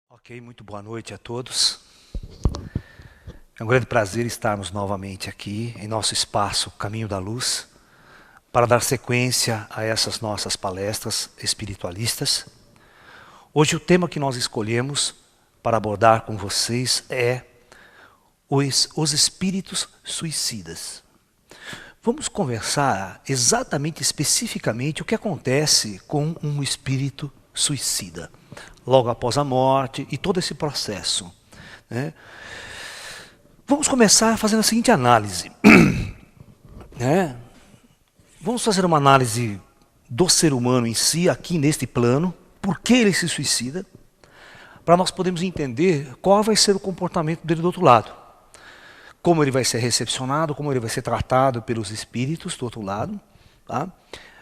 Ok, muito boa noite a todos. É um grande prazer estarmos novamente aqui em nosso espaço Caminho da Luz para dar sequência a essas nossas palestras espiritualistas. Hoje o tema que nós escolhemos para abordar com vocês é os espíritos suicidas. Vamos conversar exatamente, especificamente, o que acontece com um espírito suicida, logo após a morte e todo esse processo, né? Vamos começar fazendo a seguinte análise, né? Vamos fazer uma análise do ser humano em si, aqui neste plano, por que ele se suicida, para nós podermos entender qual vai ser o comportamento dele do outro lado. Como ele vai ser recepcionado, como ele vai ser tratado pelos espíritos do outro lado, tá?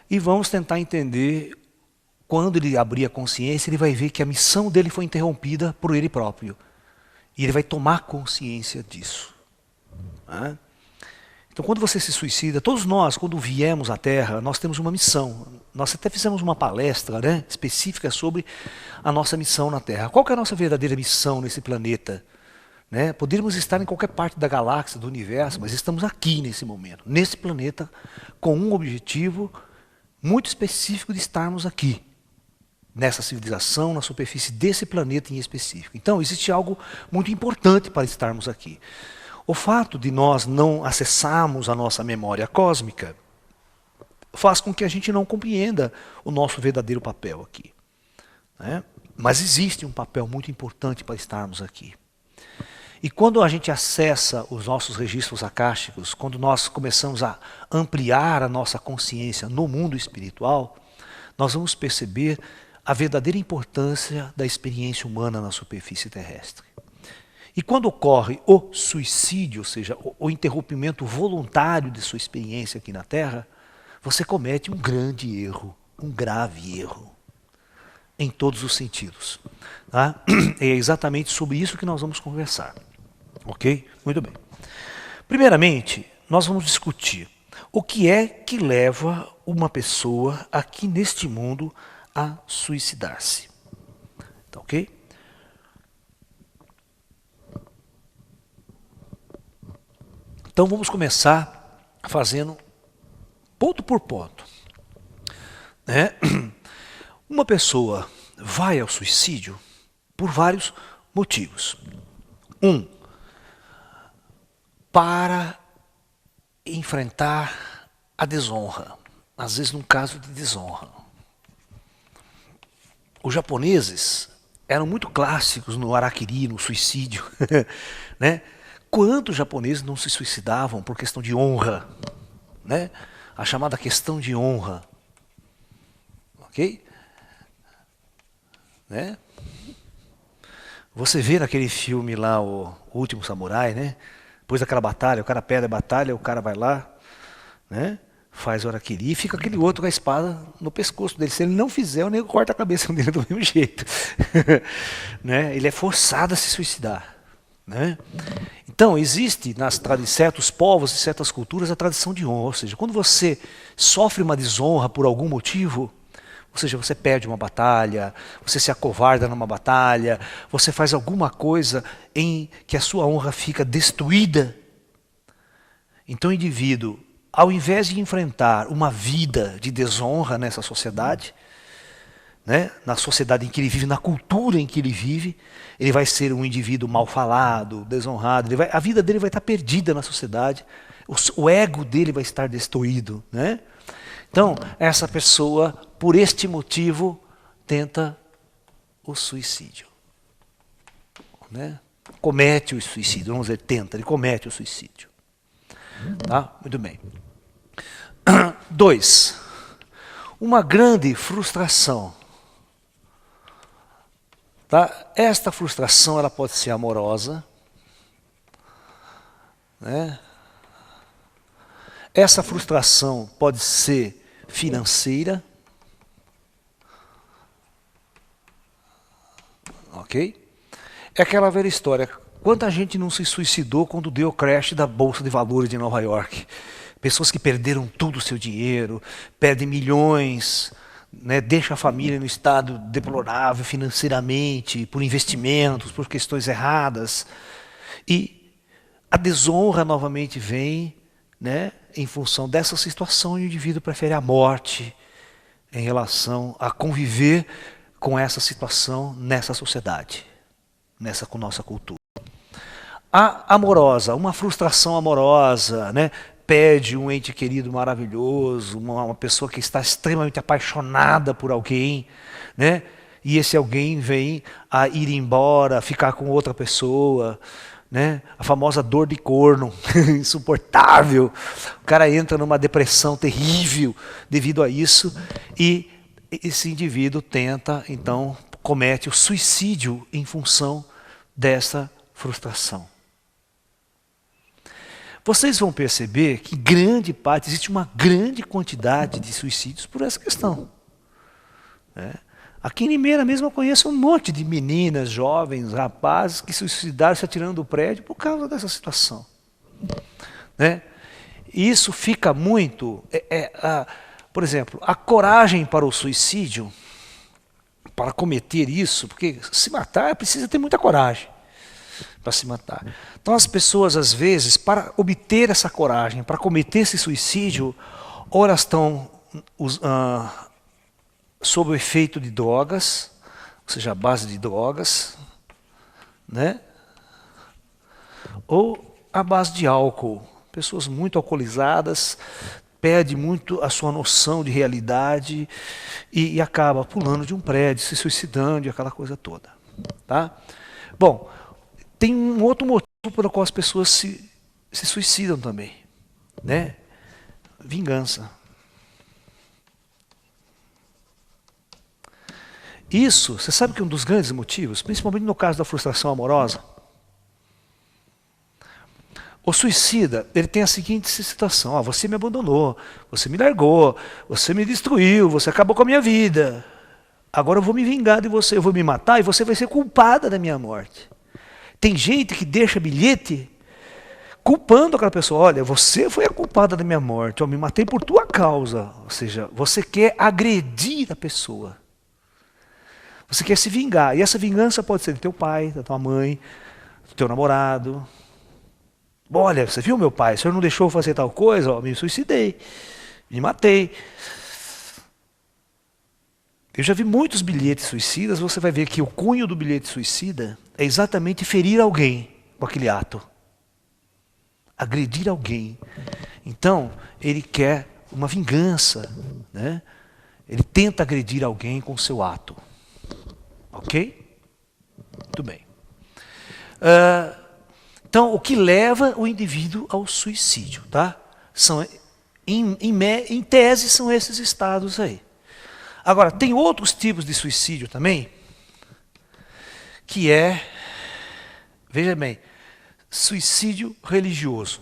E vamos tentar entender, quando ele abrir a consciência, ele vai ver que a missão dele foi interrompida por ele próprio. E ele vai tomar consciência disso. Tá? Então, quando você se suicida, todos nós, quando viemos à Terra, nós temos uma missão. Nós até fizemos uma palestra, né, específica sobre a nossa missão na Terra. Qual que é a nossa verdadeira missão nesse planeta? Né? Poderíamos estar em qualquer parte da galáxia, do universo, mas estamos aqui nesse momento, nesse planeta, com um objetivo muito específico de estarmos aqui, nessa civilização, na superfície desse planeta em específico. Então, existe algo muito importante para estarmos aqui. O fato de nós não acessarmos a nossa memória cósmica faz com que a gente não compreenda o nosso verdadeiro papel aqui, né? Mas existe um papel muito importante para estarmos aqui. E quando a gente acessa os nossos registros akáshicos, quando nós começamos a ampliar a nossa consciência no mundo espiritual, nós vamos perceber a verdadeira importância da experiência humana na superfície terrestre. E quando ocorre o suicídio, ou seja, o interrompimento voluntário de sua experiência aqui na Terra, você comete um grande erro, um grave erro, em todos os sentidos. Tá? É exatamente sobre isso que nós vamos conversar. Ok? Muito bem. Primeiramente, nós vamos discutir o que é que leva uma pessoa aqui neste mundo a suicidar-se. Tá ok? Então vamos começar fazendo ponto por ponto, né? Uma pessoa vai ao suicídio por vários motivos. Para enfrentar a desonra, às vezes num caso de desonra. Os japoneses eram muito clássicos no harakiri, no suicídio, né? Quantos japoneses não se suicidavam por questão de honra, né? A chamada questão de honra, ok? Né? Você vê naquele filme lá, o Último Samurai, né? Depois daquela batalha, o cara perde a batalha, o cara vai lá, né? Faz o harakiri e fica aquele outro com a espada no pescoço dele. Se ele não fizer, o nego corta a cabeça dele do mesmo jeito. Né? Ele é forçado a se suicidar. Né? Então, existe em certos povos e certas culturas a tradição de honra. Ou seja, quando você sofre uma desonra por algum motivo, ou seja, você perde uma batalha, você se acovarda numa batalha, você faz alguma coisa em que a sua honra fica destruída. Então o indivíduo, ao invés de enfrentar uma vida de desonra nessa sociedade, né, na sociedade em que ele vive, na cultura em que ele vive, ele vai ser um indivíduo mal falado, desonrado, a vida dele vai estar perdida na sociedade, o ego dele vai estar destruído, né? Então, essa pessoa, por este motivo, tenta o suicídio. Né? Comete o suicídio, vamos dizer, tenta, ele comete o suicídio. Tá? Muito bem. 2. Uma grande frustração. Tá? Esta frustração ela pode ser amorosa. Né? Essa frustração pode ser financeira, ok? É aquela velha história, quanta gente não se suicidou quando deu o crash da Bolsa de Valores de Nova York? Pessoas que perderam todo o seu dinheiro, perdem milhões, né, deixa a família no estado deplorável financeiramente, por investimentos, por questões erradas. E a desonra novamente vem, né, em função dessa situação, e o indivíduo prefere a morte em relação a conviver com essa situação nessa sociedade, nessa com nossa cultura. A amorosa, uma frustração amorosa, né? Perde um ente querido maravilhoso, uma pessoa que está extremamente apaixonada por alguém, né? E esse alguém vem a ir embora, ficar com outra pessoa, né? A famosa dor de corno, insuportável. O cara entra numa depressão terrível devido a isso, e esse indivíduo tenta, então, comete o suicídio em função dessa frustração. Vocês vão perceber que existe uma grande quantidade de suicídios por essa questão. Né? Aqui em Limeira mesmo eu conheço um monte de meninas, jovens, rapazes que se suicidaram se atirando do prédio por causa dessa situação. Né? E isso fica muito... por exemplo, a coragem para o suicídio, para cometer isso, porque se matar precisa ter muita coragem para se matar. Então as pessoas, às vezes, para obter essa coragem, para cometer esse suicídio, ou elas estão sob o efeito de drogas, ou seja, a base de drogas, né? Ou a base de álcool. Pessoas muito alcoolizadas, perde muito a sua noção de realidade e acaba pulando de um prédio, se suicidando e aquela coisa toda. Tá? Bom, tem um outro motivo pelo qual as pessoas se suicidam também, né? Vingança. Isso, você sabe que um dos grandes motivos, principalmente no caso da frustração amorosa, o suicida, ele tem a seguinte situação: você me abandonou, você me largou, você me destruiu, você acabou com a minha vida. Agora eu vou me vingar de você, eu vou me matar e você vai ser culpada da minha morte. Tem gente que deixa bilhete culpando aquela pessoa. Olha, você foi a culpada da minha morte, eu me matei por tua causa. Ou seja, você quer agredir a pessoa. Você quer se vingar. E essa vingança pode ser do teu pai, da tua mãe, do teu namorado. Olha, você viu meu pai? O senhor não deixou eu fazer tal coisa? Eu me suicidei, me matei. Eu já vi muitos bilhetes suicidas, você vai ver que o cunho do bilhete suicida é exatamente ferir alguém com aquele ato. Agredir alguém. Então, ele quer uma vingança, né? Ele tenta agredir alguém com o seu ato. Ok? Muito bem. Então, o que leva o indivíduo ao suicídio, tá? Em tese, são esses estados aí. Agora, tem outros tipos de suicídio também, que é, veja bem, suicídio religioso.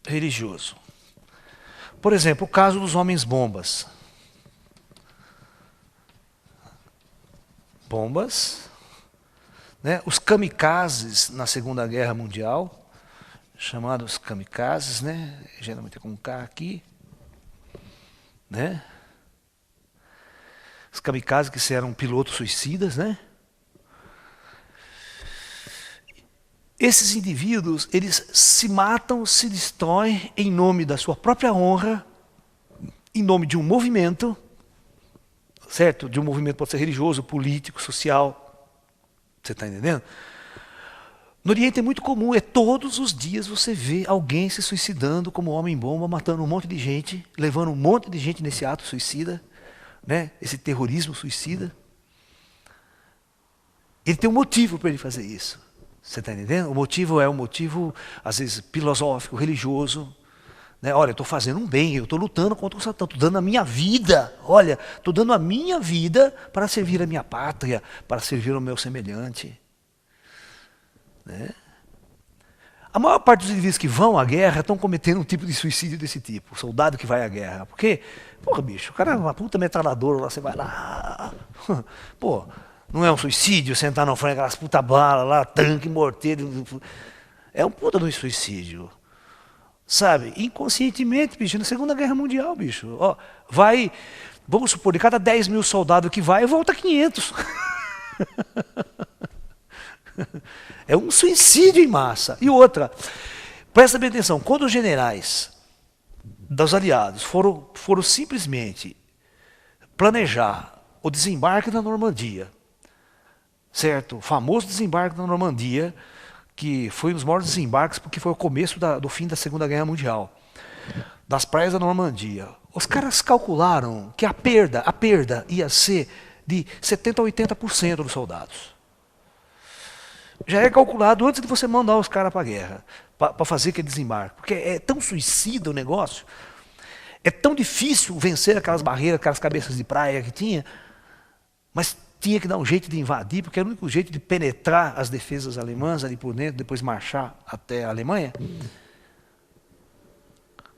Religioso. Por exemplo, o caso dos homens-bombas. Bombas, né? Os kamikazes na Segunda Guerra Mundial, chamados kamikazes, né? Geralmente é com um K aqui, né? Os kamikazes que eram pilotos suicidas, né? Esses indivíduos, eles se matam, se destroem em nome da sua própria honra, em nome de um movimento, certo? De um movimento pode ser religioso, político, social. Você está entendendo? No Oriente é muito comum, todos os dias você vê alguém se suicidando como homem-bomba, matando um monte de gente, levando um monte de gente nesse ato suicida, né? Esse terrorismo suicida. Ele tem um motivo para ele fazer isso. Você está entendendo? O motivo é um motivo, às vezes, filosófico, religioso. Né? Olha, eu estou fazendo um bem, eu estou lutando contra o Satã, estou dando a minha vida. Olha, estou dando a minha vida para servir a minha pátria, para servir ao meu semelhante. Né? A maior parte dos indivíduos que vão à guerra estão cometendo um tipo de suicídio desse tipo. O soldado que vai à guerra. Porque, porra, bicho, o cara é uma puta metralhadora, lá você vai lá. Pô, não é um suicídio sentar na frente aquelas puta balas lá, tanque, morteiro. É um puta de um suicídio. Sabe? Inconscientemente, bicho, na Segunda Guerra Mundial, bicho. Ó, vamos supor, de cada 10 mil soldados que vai, volta 500. É um suicídio em massa. E outra, presta bem atenção, quando os generais dos aliados foram simplesmente planejar o desembarque na Normandia, certo? O famoso desembarque na Normandia, que foi um dos maiores desembarques porque foi o começo do fim da Segunda Guerra Mundial, das praias da Normandia. Os caras calcularam que a perda ia ser de 70% a 80% dos soldados. Já é calculado antes de você mandar os caras para a guerra, para fazer aquele desembarque. Porque é tão suicida o negócio, é tão difícil vencer aquelas barreiras, aquelas cabeças de praia que tinha, mas tinha que dar um jeito de invadir, porque era o único jeito de penetrar as defesas alemãs ali por dentro, depois marchar até a Alemanha.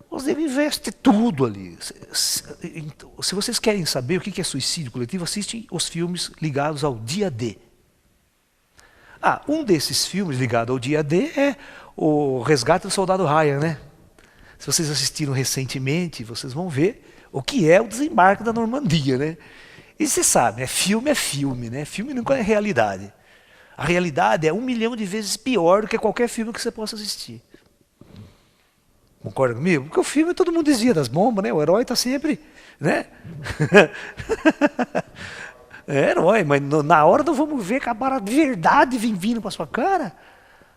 Você investe tudo ali. Se vocês querem saber o que é suicídio coletivo, assistem os filmes ligados ao dia D. Um desses filmes ligado ao dia D é o Resgate do Soldado Ryan, né? Se vocês assistiram recentemente, vocês vão ver o que é o desembarque da Normandia, né? E você sabe, filme é filme, né? Filme nunca é realidade. A realidade é 1 milhão de vezes pior do que qualquer filme que você possa assistir. Concorda comigo? Porque o filme todo mundo desvia das bombas, né? O herói está sempre, né? É herói, mas na hora do vamos ver que a bala de verdade vem vindo para sua cara.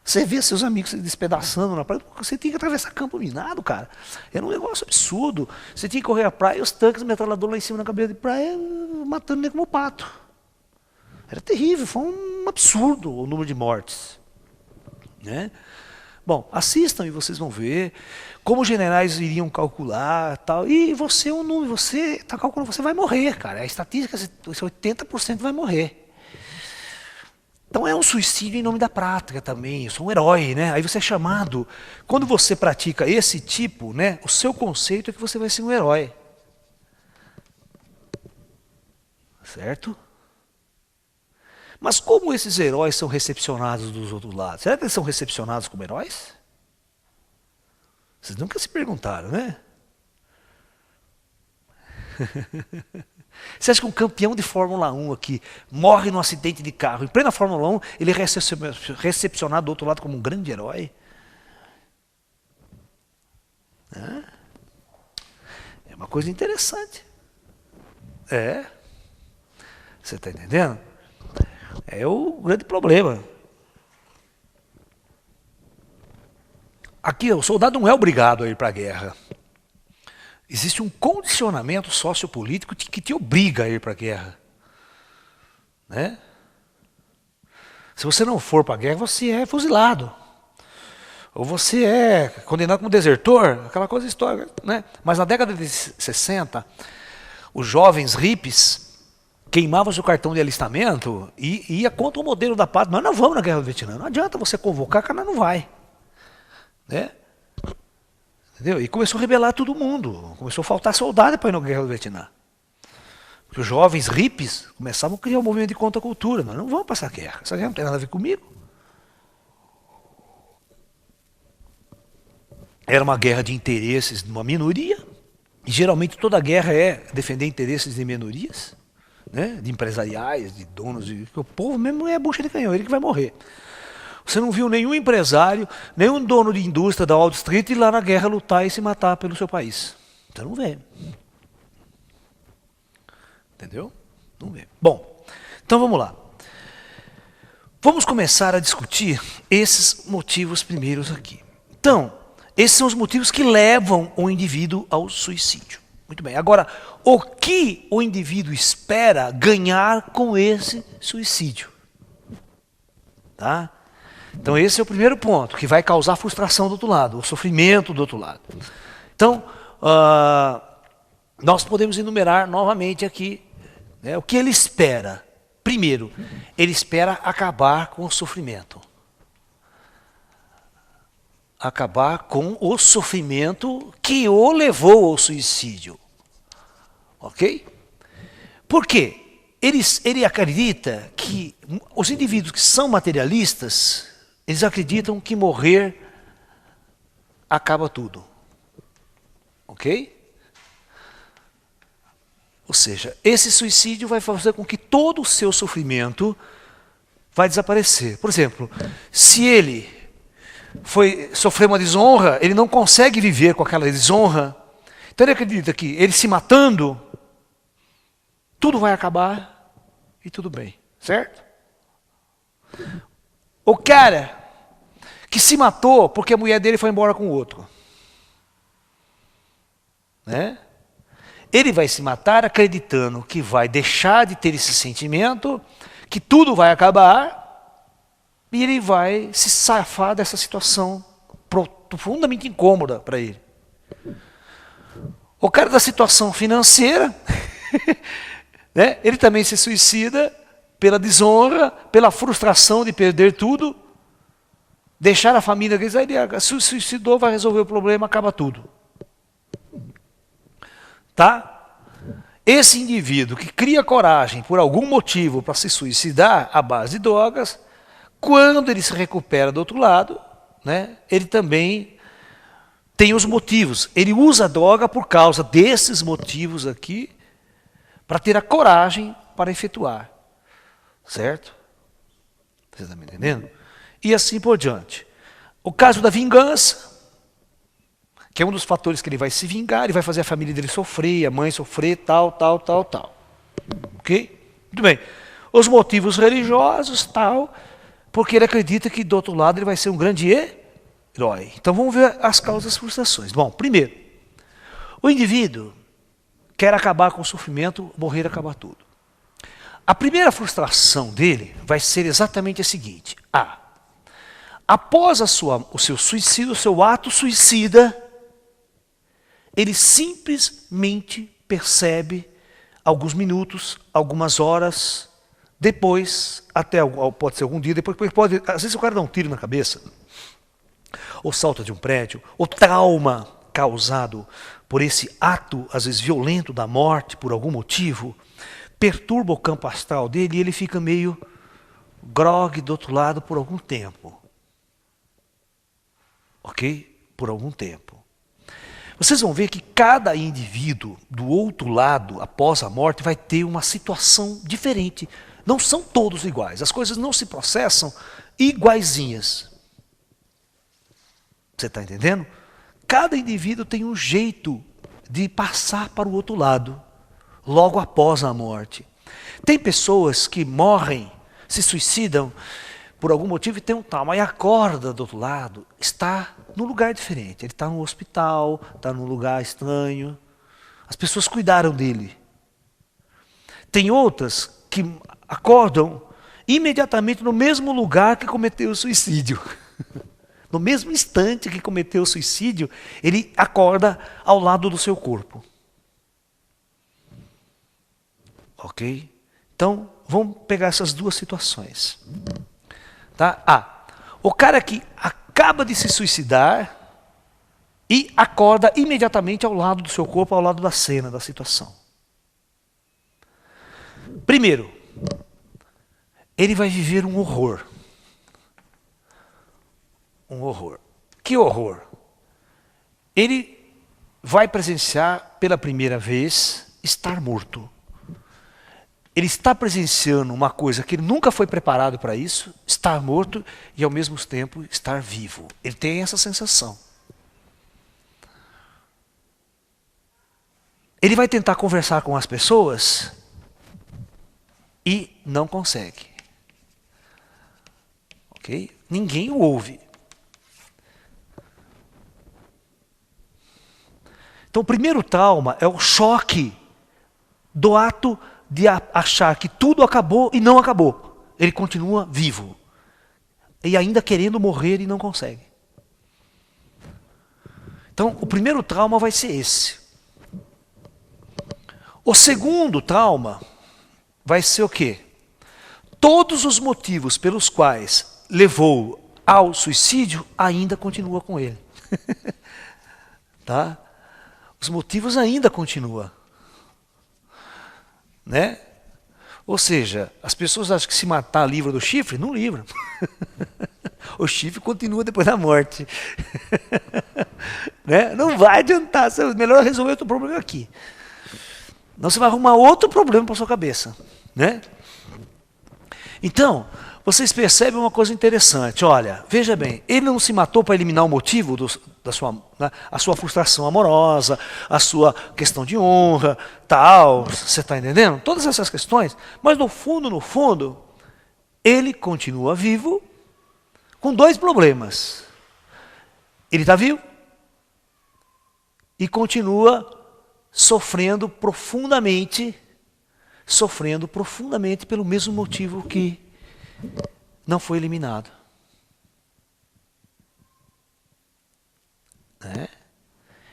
Você vê seus amigos se despedaçando na praia, você tinha que atravessar campo minado, cara. Era um negócio absurdo. Você tinha que correr a praia e os tanques metralhadores lá em cima na cabeça de praia, matando ele como pato. Era terrível, foi um absurdo o número de mortes. Né? Bom, assistam e vocês vão ver como os generais iriam calcular tal. E você é um número, você está calculando, você vai morrer, cara. A estatística, 80% vai morrer. Então é um suicídio em nome da prática também, eu sou um herói, né? Aí você é chamado, quando você pratica esse tipo, né, o seu conceito é que você vai ser um herói. Certo? Mas como esses heróis são recepcionados dos outros lados? Será que eles são recepcionados como heróis? Vocês nunca se perguntaram, né? Você acha que um campeão de Fórmula 1 aqui morre num acidente de carro, em plena Fórmula 1, ele é recepcionado do outro lado como um grande herói? É uma coisa interessante. Você está entendendo? É o grande problema. Aqui, o soldado não é obrigado a ir para a guerra. Existe um condicionamento sociopolítico que te obriga a ir para a guerra. Né? Se você não for para a guerra, você é fuzilado. Ou você é condenado como desertor, aquela coisa histórica. Né? Mas na década de 60, os jovens hippies queimavam seu cartão de alistamento e ia contra o modelo da pátria. Nós não vamos na guerra do Vietnã. Não adianta você convocar, que nós não vai. Né? Entendeu? E começou a rebelar todo mundo. Começou a faltar soldado para ir na guerra do Vietnã. Porque os jovens hippies começavam a criar um movimento de contracultura. Nós não vamos passar guerra. Essa guerra não tem nada a ver comigo. Era uma guerra de interesses de uma minoria. E geralmente toda guerra é defender interesses de minorias. Né? De empresariais, de donos. O povo mesmo é a bucha de canhão, ele que vai morrer. Você não viu nenhum empresário, nenhum dono de indústria da Wall Street ir lá na guerra lutar e se matar pelo seu país. Você não vê. Entendeu? Não vê. Bom, então vamos lá. Vamos começar a discutir esses motivos primeiros aqui. Então, esses são os motivos que levam o indivíduo ao suicídio. Muito bem. Agora, o que o indivíduo espera ganhar com esse suicídio? Tá? Então esse é o primeiro ponto, que vai causar frustração do outro lado, o sofrimento do outro lado. Então, nós podemos enumerar novamente aqui, né, o que ele espera. Primeiro, ele espera acabar com o sofrimento. Acabar com o sofrimento que o levou ao suicídio. Ok? Por quê? Ele acredita que os indivíduos que são materialistas, eles acreditam que morrer acaba tudo. Ok? Ou seja, esse suicídio vai fazer com que todo o seu sofrimento vai desaparecer. Por exemplo, se ele sofreu uma desonra, ele não consegue viver com aquela desonra, então ele acredita que ele se matando, tudo vai acabar e tudo bem, certo? O cara que se matou porque a mulher dele foi embora com o outro, né? Ele vai se matar acreditando que vai deixar de ter esse sentimento, que tudo vai acabar, e ele vai se safar dessa situação profundamente incômoda para ele. O cara da situação financeira, né, ele também se suicida pela desonra, pela frustração de perder tudo, deixar a família, ele se suicidou, vai resolver o problema, acaba tudo. Tá? Esse indivíduo que cria coragem por algum motivo para se suicidar à base de drogas, quando ele se recupera do outro lado, né, ele também tem os motivos. Ele usa a droga por causa desses motivos aqui, para ter a coragem para efetuar. Certo? Você está me entendendo? E assim por diante. O caso da vingança, que é um dos fatores que ele vai se vingar, ele vai fazer a família dele sofrer, a mãe sofrer, tal. Ok? Muito bem. Os motivos religiosos, tal, porque ele acredita que do outro lado ele vai ser um grande herói. Então vamos ver as causas das frustrações. Bom, primeiro, o indivíduo quer acabar com o sofrimento, morrer, acabar tudo. A primeira frustração dele vai ser exatamente a seguinte. Após o seu suicídio, o seu ato suicida, ele simplesmente percebe alguns minutos, algumas horas, depois, até pode ser algum dia, depois pode, às vezes o cara dá um tiro na cabeça, ou salta de um prédio, o trauma causado por esse ato, às vezes violento, da morte, por algum motivo, perturba o campo astral dele e ele fica meio grogue do outro lado por algum tempo. Ok? Por algum tempo. Vocês vão ver que cada indivíduo do outro lado, após a morte, vai ter uma situação diferente. Não são todos iguais. As coisas não se processam iguaizinhas. Você está entendendo? Cada indivíduo tem um jeito de passar para o outro lado, logo após a morte. Tem pessoas que morrem, se suicidam, por algum motivo e tem um trauma, e acorda do outro lado, está num lugar diferente. Ele está no hospital, está num lugar estranho. As pessoas cuidaram dele. Tem outras que acordam imediatamente no mesmo lugar que cometeu o suicídio. No mesmo instante que cometeu o suicídio, ele acorda ao lado do seu corpo. Ok? Então, vamos pegar essas duas situações. Tá? O cara que acaba de se suicidar e acorda imediatamente ao lado do seu corpo, ao lado da cena, da situação. Primeiro, ele vai viver um horror. Um horror. Que horror? Ele vai presenciar pela primeira vez estar morto. Ele está presenciando uma coisa que ele nunca foi preparado para isso, estar morto e ao mesmo tempo estar vivo. Ele tem essa sensação. Ele vai tentar conversar com as pessoas e não consegue. Ok? Ninguém o ouve. Então o primeiro trauma é o choque do ato de achar que tudo acabou e não acabou. Ele continua vivo. E ainda querendo morrer e não consegue. Então, o primeiro trauma vai ser esse. O segundo trauma vai ser o quê? Todos os motivos pelos quais levou ao suicídio ainda continua com ele. Tá? Os motivos ainda continuam. Né? Ou seja, as pessoas acham que se matar livra do chifre? Não livra. O chifre continua depois da morte. Né? Não vai adiantar, melhor resolver outro problema aqui. Não, você vai arrumar outro problema para sua cabeça. Né? Então, vocês percebem uma coisa interessante. Olha, veja bem, ele não se matou para eliminar o motivo a sua frustração amorosa, a sua questão de honra, tal, você está entendendo? Todas essas questões, mas no fundo, ele continua vivo com dois problemas. Ele está vivo e continua sofrendo profundamente pelo mesmo motivo que não foi eliminado. Né?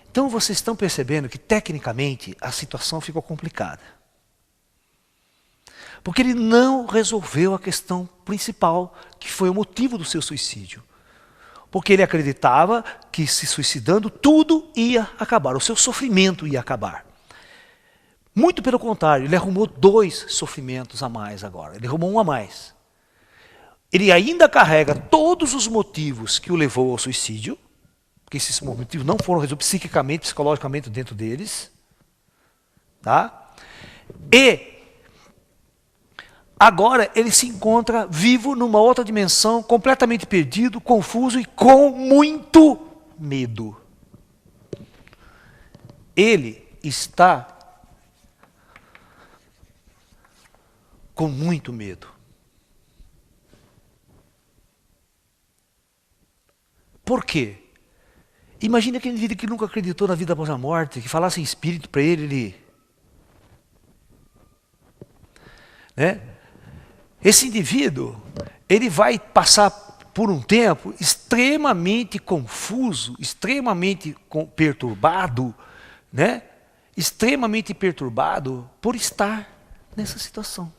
Então vocês estão percebendo que tecnicamente a situação ficou complicada. Porque ele não resolveu a questão principal, que foi o motivo do seu suicídio. Porque ele acreditava que se suicidando tudo ia acabar, o seu sofrimento ia acabar. Muito pelo contrário, ele arrumou 2 sofrimentos a mais agora, ele arrumou um a mais. Ele ainda carrega todos os motivos que o levou ao suicídio, porque esses motivos não foram resolvidos psiquicamente, psicologicamente dentro deles. Tá? E agora ele se encontra vivo numa outra dimensão, completamente perdido, confuso e com muito medo. Ele está com muito medo. Por quê? Imagina aquele indivíduo que nunca acreditou na vida após a morte, que falasse em espírito para ele. Né? Esse indivíduo, ele vai passar por um tempo extremamente confuso, extremamente perturbado, né? Extremamente perturbado por estar nessa situação.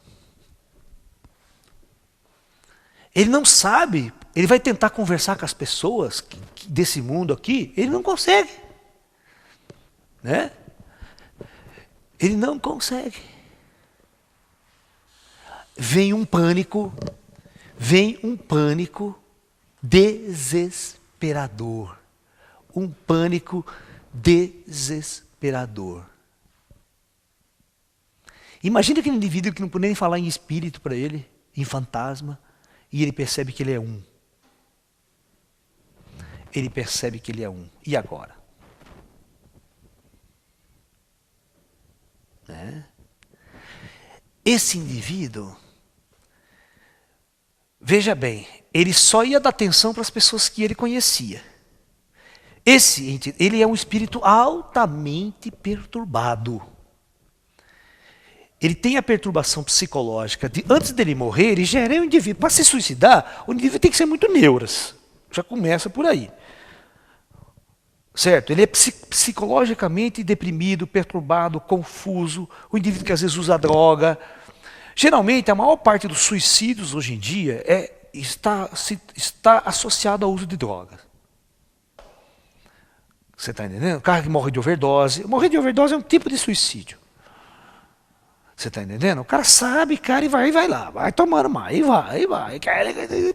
Ele não sabe, ele vai tentar conversar com as pessoas desse mundo aqui, ele não consegue. Né? Ele não consegue. Vem um pânico desesperador. Um pânico desesperador. Imagina aquele indivíduo que não pode nem falar em espírito para ele, em fantasma, e ele percebe que ele é um. Ele percebe que ele é um. E agora? Né? Esse indivíduo, veja bem, ele só ia dar atenção para as pessoas que ele conhecia. Ele é um espírito altamente perturbado. Ele tem a perturbação psicológica. Antes dele morrer, ele já era um indivíduo. Para se suicidar, o indivíduo tem que ser muito neuras. Já começa por aí. Certo? Ele é psicologicamente deprimido, perturbado, confuso. O indivíduo que às vezes usa droga. Geralmente, a maior parte dos suicídios hoje em dia está associado ao uso de drogas. Você está entendendo? O cara que morre de overdose. Morrer de overdose é um tipo de suicídio. Você está entendendo? O cara sabe, cara, e vai lá. Vai tomando mais, e vai.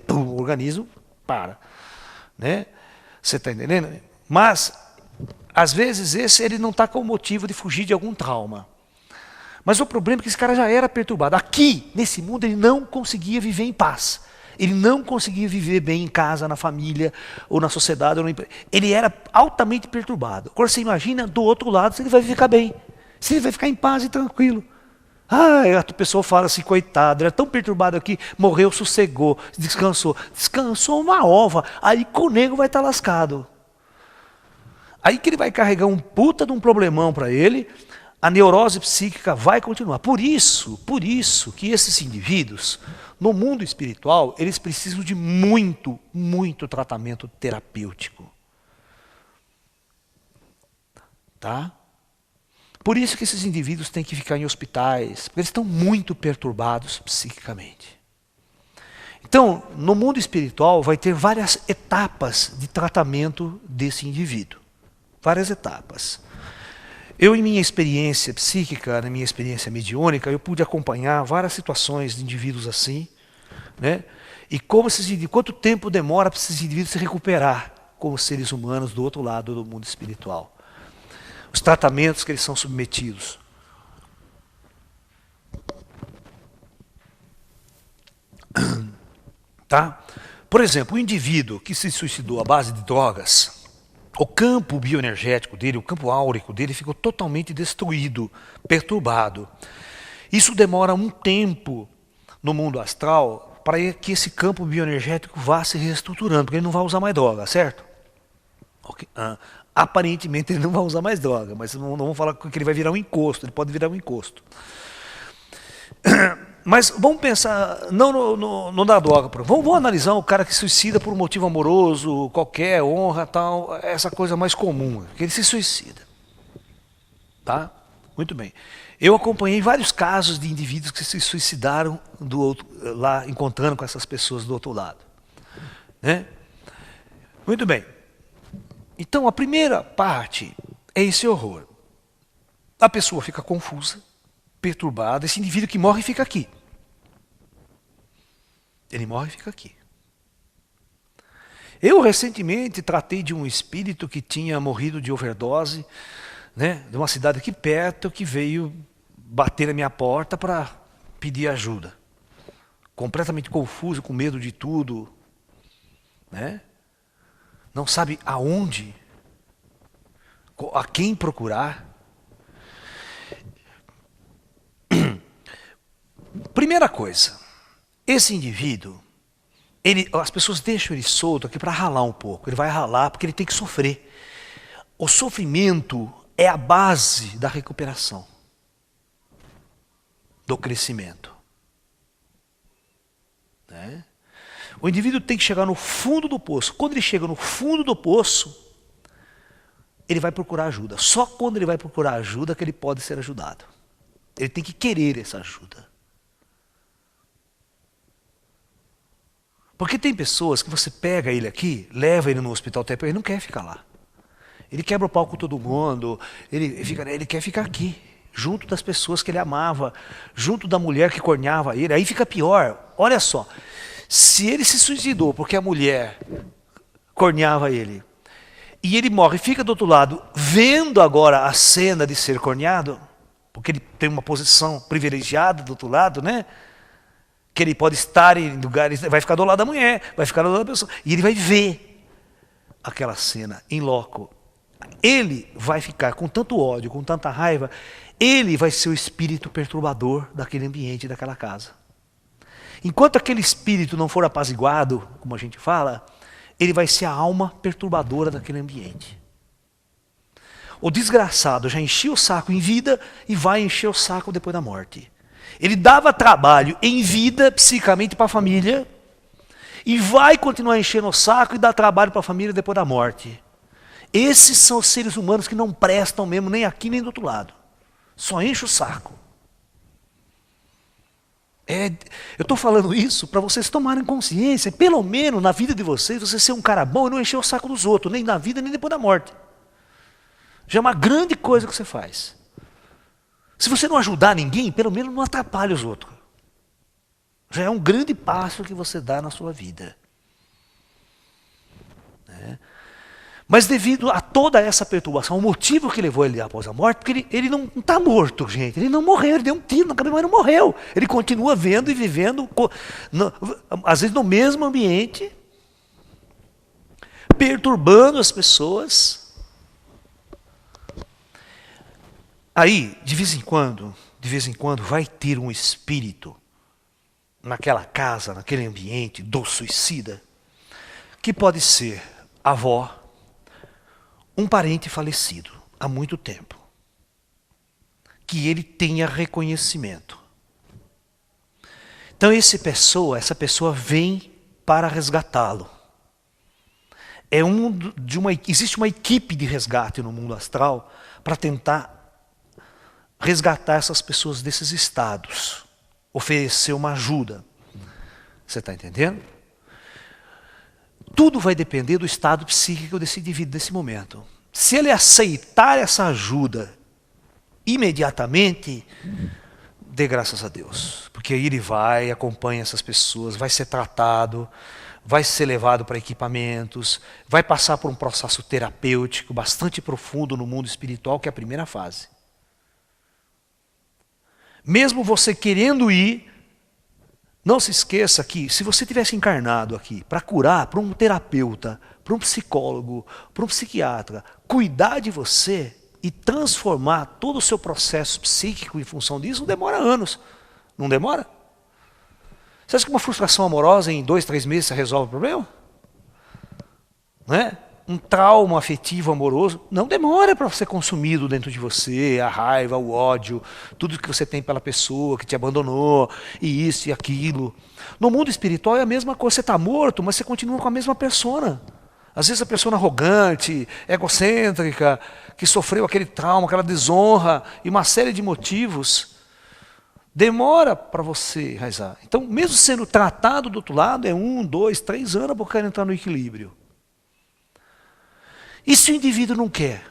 O organismo para. Né? Você está entendendo? Mas, às vezes, ele não está com o motivo de fugir de algum trauma. Mas o problema é que esse cara já era perturbado. Aqui, nesse mundo, ele não conseguia viver em paz. Ele não conseguia viver bem em casa, na família, ou na sociedade. Ele era altamente perturbado. Agora você imagina, do outro lado, se ele vai ficar bem. Se ele vai ficar em paz e tranquilo. A pessoa fala assim, coitado, era tão perturbado aqui, morreu, sossegou, descansou. Descansou uma ova, aí que o nego vai estar lascado. Aí que ele vai carregar um puta de um problemão para ele, a neurose psíquica vai continuar. Por isso que esses indivíduos, no mundo espiritual, eles precisam de muito, muito tratamento terapêutico. Tá? Por isso que esses indivíduos têm que ficar em hospitais, porque eles estão muito perturbados psiquicamente. Então, no mundo espiritual, vai ter várias etapas de tratamento desse indivíduo. Várias etapas. Eu, em minha experiência psíquica, na minha experiência mediúnica, eu pude acompanhar várias situações de indivíduos assim, né? E como quanto tempo demora para esses indivíduos se recuperar como seres humanos do outro lado do mundo espiritual. Os tratamentos que eles são submetidos. Tá? Por exemplo, o indivíduo que se suicidou à base de drogas, o campo bioenergético dele, o campo áurico dele ficou totalmente destruído, perturbado. Isso demora um tempo no mundo astral para que esse campo bioenergético vá se reestruturando, porque ele não vai usar mais droga, certo? Okay. Aparentemente ele não vai usar mais droga, mas não vamos falar que ele vai virar um encosto, ele pode virar um encosto. Mas vamos pensar, não dá droga. Vamos analisar o cara que se suicida por um motivo amoroso, qualquer, honra, tal, essa coisa mais comum, que ele se suicida. Tá? Muito bem. Eu acompanhei vários casos de indivíduos que se suicidaram lá, encontrando com essas pessoas do outro lado. Né? Muito bem. Então a primeira parte é esse horror. A pessoa fica confusa, perturbado, esse indivíduo que morre fica aqui. Ele morre e fica aqui. Eu recentemente tratei de um espírito que tinha morrido de overdose, né, de uma cidade aqui perto, que veio bater na minha porta para pedir ajuda. Completamente confuso, com medo de tudo, né? Não sabe aonde, a quem procurar. Primeira coisa, esse indivíduo, as pessoas deixam ele solto aqui para ralar um pouco. Ele vai ralar porque ele tem que sofrer. O sofrimento é a base da recuperação, do crescimento. Né? O indivíduo tem que chegar no fundo do poço. Quando ele chega no fundo do poço, ele vai procurar ajuda. Só quando ele vai procurar ajuda que ele pode ser ajudado. Ele tem que querer essa ajuda. Porque tem pessoas que você pega ele aqui, leva ele no hospital tempo, ele não quer ficar lá. Ele quebra o pau com todo mundo, ele quer ficar aqui, junto das pessoas que ele amava, junto da mulher que corneava ele. Aí fica pior. Olha só, se ele se suicidou porque a mulher corneava ele, e ele morre e fica do outro lado, vendo agora a cena de ser corneado, porque ele tem uma posição privilegiada do outro lado, né? Que ele pode estar em lugares, vai ficar do lado da mulher, vai ficar do lado da pessoa, e ele vai ver aquela cena em loco. Ele vai ficar com tanto ódio, com tanta raiva, ele vai ser o espírito perturbador daquele ambiente, daquela casa. Enquanto aquele espírito não for apaziguado, como a gente fala, ele vai ser a alma perturbadora daquele ambiente. O desgraçado já encheu o saco em vida e vai encher o saco depois da morte. Ele dava trabalho em vida, psicamente, para a família, e vai continuar enchendo o saco e dar trabalho para a família depois da morte. Esses são os seres humanos que não prestam mesmo, nem aqui nem do outro lado. Só enche o saco. Eu estou falando isso para vocês tomarem consciência, pelo menos na vida de vocês, você ser um cara bom e não encher o saco dos outros, nem na vida nem depois da morte. Já é uma grande coisa que você faz. Se você não ajudar ninguém, pelo menos não atrapalhe os outros. Já é um grande passo que você dá na sua vida. Né? Mas devido a toda essa perturbação, o motivo que levou ele após a morte, porque ele não está morto, gente. Ele não morreu, ele deu um tiro na cabeça, mas não morreu. Ele continua vendo e vivendo, às vezes no mesmo ambiente, perturbando as pessoas. Aí, de vez em quando, vai ter um espírito naquela casa, naquele ambiente do suicida, que pode ser a avó, um parente falecido há muito tempo, que ele tenha reconhecimento. Então essa pessoa vem para resgatá-lo. Existe uma equipe de resgate no mundo astral para tentar resgatar essas pessoas desses estados, oferecer uma ajuda. Você está entendendo? Tudo vai depender do estado psíquico desse indivíduo nesse momento. Se ele aceitar essa ajuda imediatamente, dê graças a Deus. Porque aí ele vai, acompanha essas pessoas, vai ser tratado, vai ser levado para equipamentos, vai passar por um processo terapêutico bastante profundo no mundo espiritual, que é a primeira fase. Mesmo você querendo ir, não se esqueça que se você tivesse encarnado aqui para curar, para um terapeuta, para um psicólogo, para um psiquiatra, cuidar de você e transformar todo o seu processo psíquico em função disso, não demora anos. Não demora? Você acha que uma frustração amorosa em 2, 3 meses você resolve o problema? Não é? Um trauma afetivo amoroso não demora para ser consumido dentro de você, a raiva, o ódio, tudo que você tem pela pessoa que te abandonou, e isso e aquilo. No mundo espiritual é a mesma coisa, você está morto, mas você continua com a mesma persona. Às vezes a pessoa arrogante, egocêntrica, que sofreu aquele trauma, aquela desonra, e uma série de motivos, demora para você enraizar. Então, mesmo sendo tratado do outro lado, é 1, 2, 3 anos para o cara entrar no equilíbrio. E se o indivíduo não quer?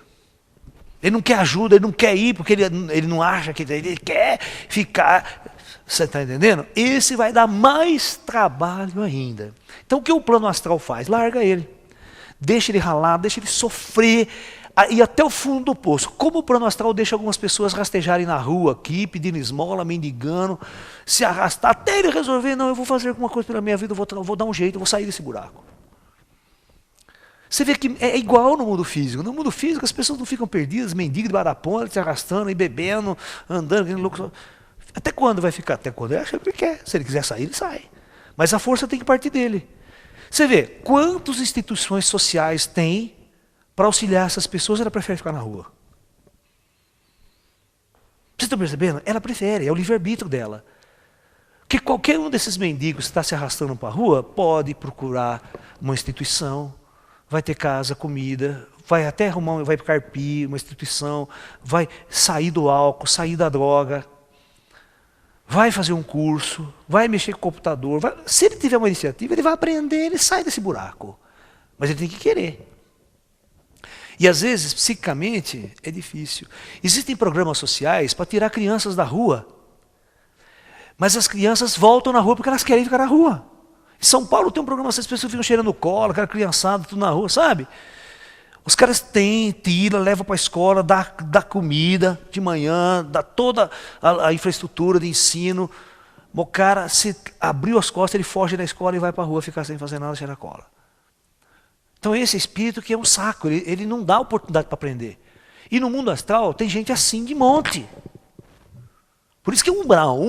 Ele não quer ajuda, ele não quer ir, porque ele não acha que ele quer ficar. Você está entendendo? Esse vai dar mais trabalho ainda. Então o que o plano astral faz? Larga ele. Deixa ele ralar, deixa ele sofrer, ir até o fundo do poço. Como o plano astral deixa algumas pessoas rastejarem na rua aqui, pedindo esmola, mendigando, se arrastar, até ele resolver, não, eu vou fazer alguma coisa pela minha vida, eu vou dar um jeito, eu vou sair desse buraco. Você vê que é igual no mundo físico. No mundo físico as pessoas não ficam perdidas, mendigos de baraponte, se arrastando e bebendo, andando, louco. Até quando vai ficar? Até quando ele acha que ele quer. Se ele quiser sair, ele sai. Mas a força tem que partir dele. Você vê, quantas instituições sociais tem para auxiliar essas pessoas, ela prefere ficar na rua. Vocês estão percebendo? Ela prefere, é o livre-arbítrio dela. Que qualquer um desses mendigos que está se arrastando para a rua pode procurar uma instituição, vai ter casa, comida, vai até arrumar, vai carpir uma instituição, vai sair do álcool, sair da droga, vai fazer um curso, vai mexer com o computador. Se ele tiver uma iniciativa, ele vai aprender, ele sai desse buraco. Mas ele tem que querer. E às vezes, psicicamente, é difícil. Existem programas sociais para tirar crianças da rua. Mas as crianças voltam na rua porque elas querem ficar na rua. Em São Paulo tem um programa, essas pessoas ficam cheirando cola, aquela criançada, tudo na rua, sabe? Os caras tiram, levam para a escola, dá comida de manhã, dá toda a infraestrutura de ensino. O cara, se abriu as costas, ele foge da escola e vai para a rua ficar sem fazer nada, cheirar cola. Então esse espírito que é um saco, ele não dá oportunidade para aprender. E no mundo astral tem gente assim de monte. Por isso que é umbral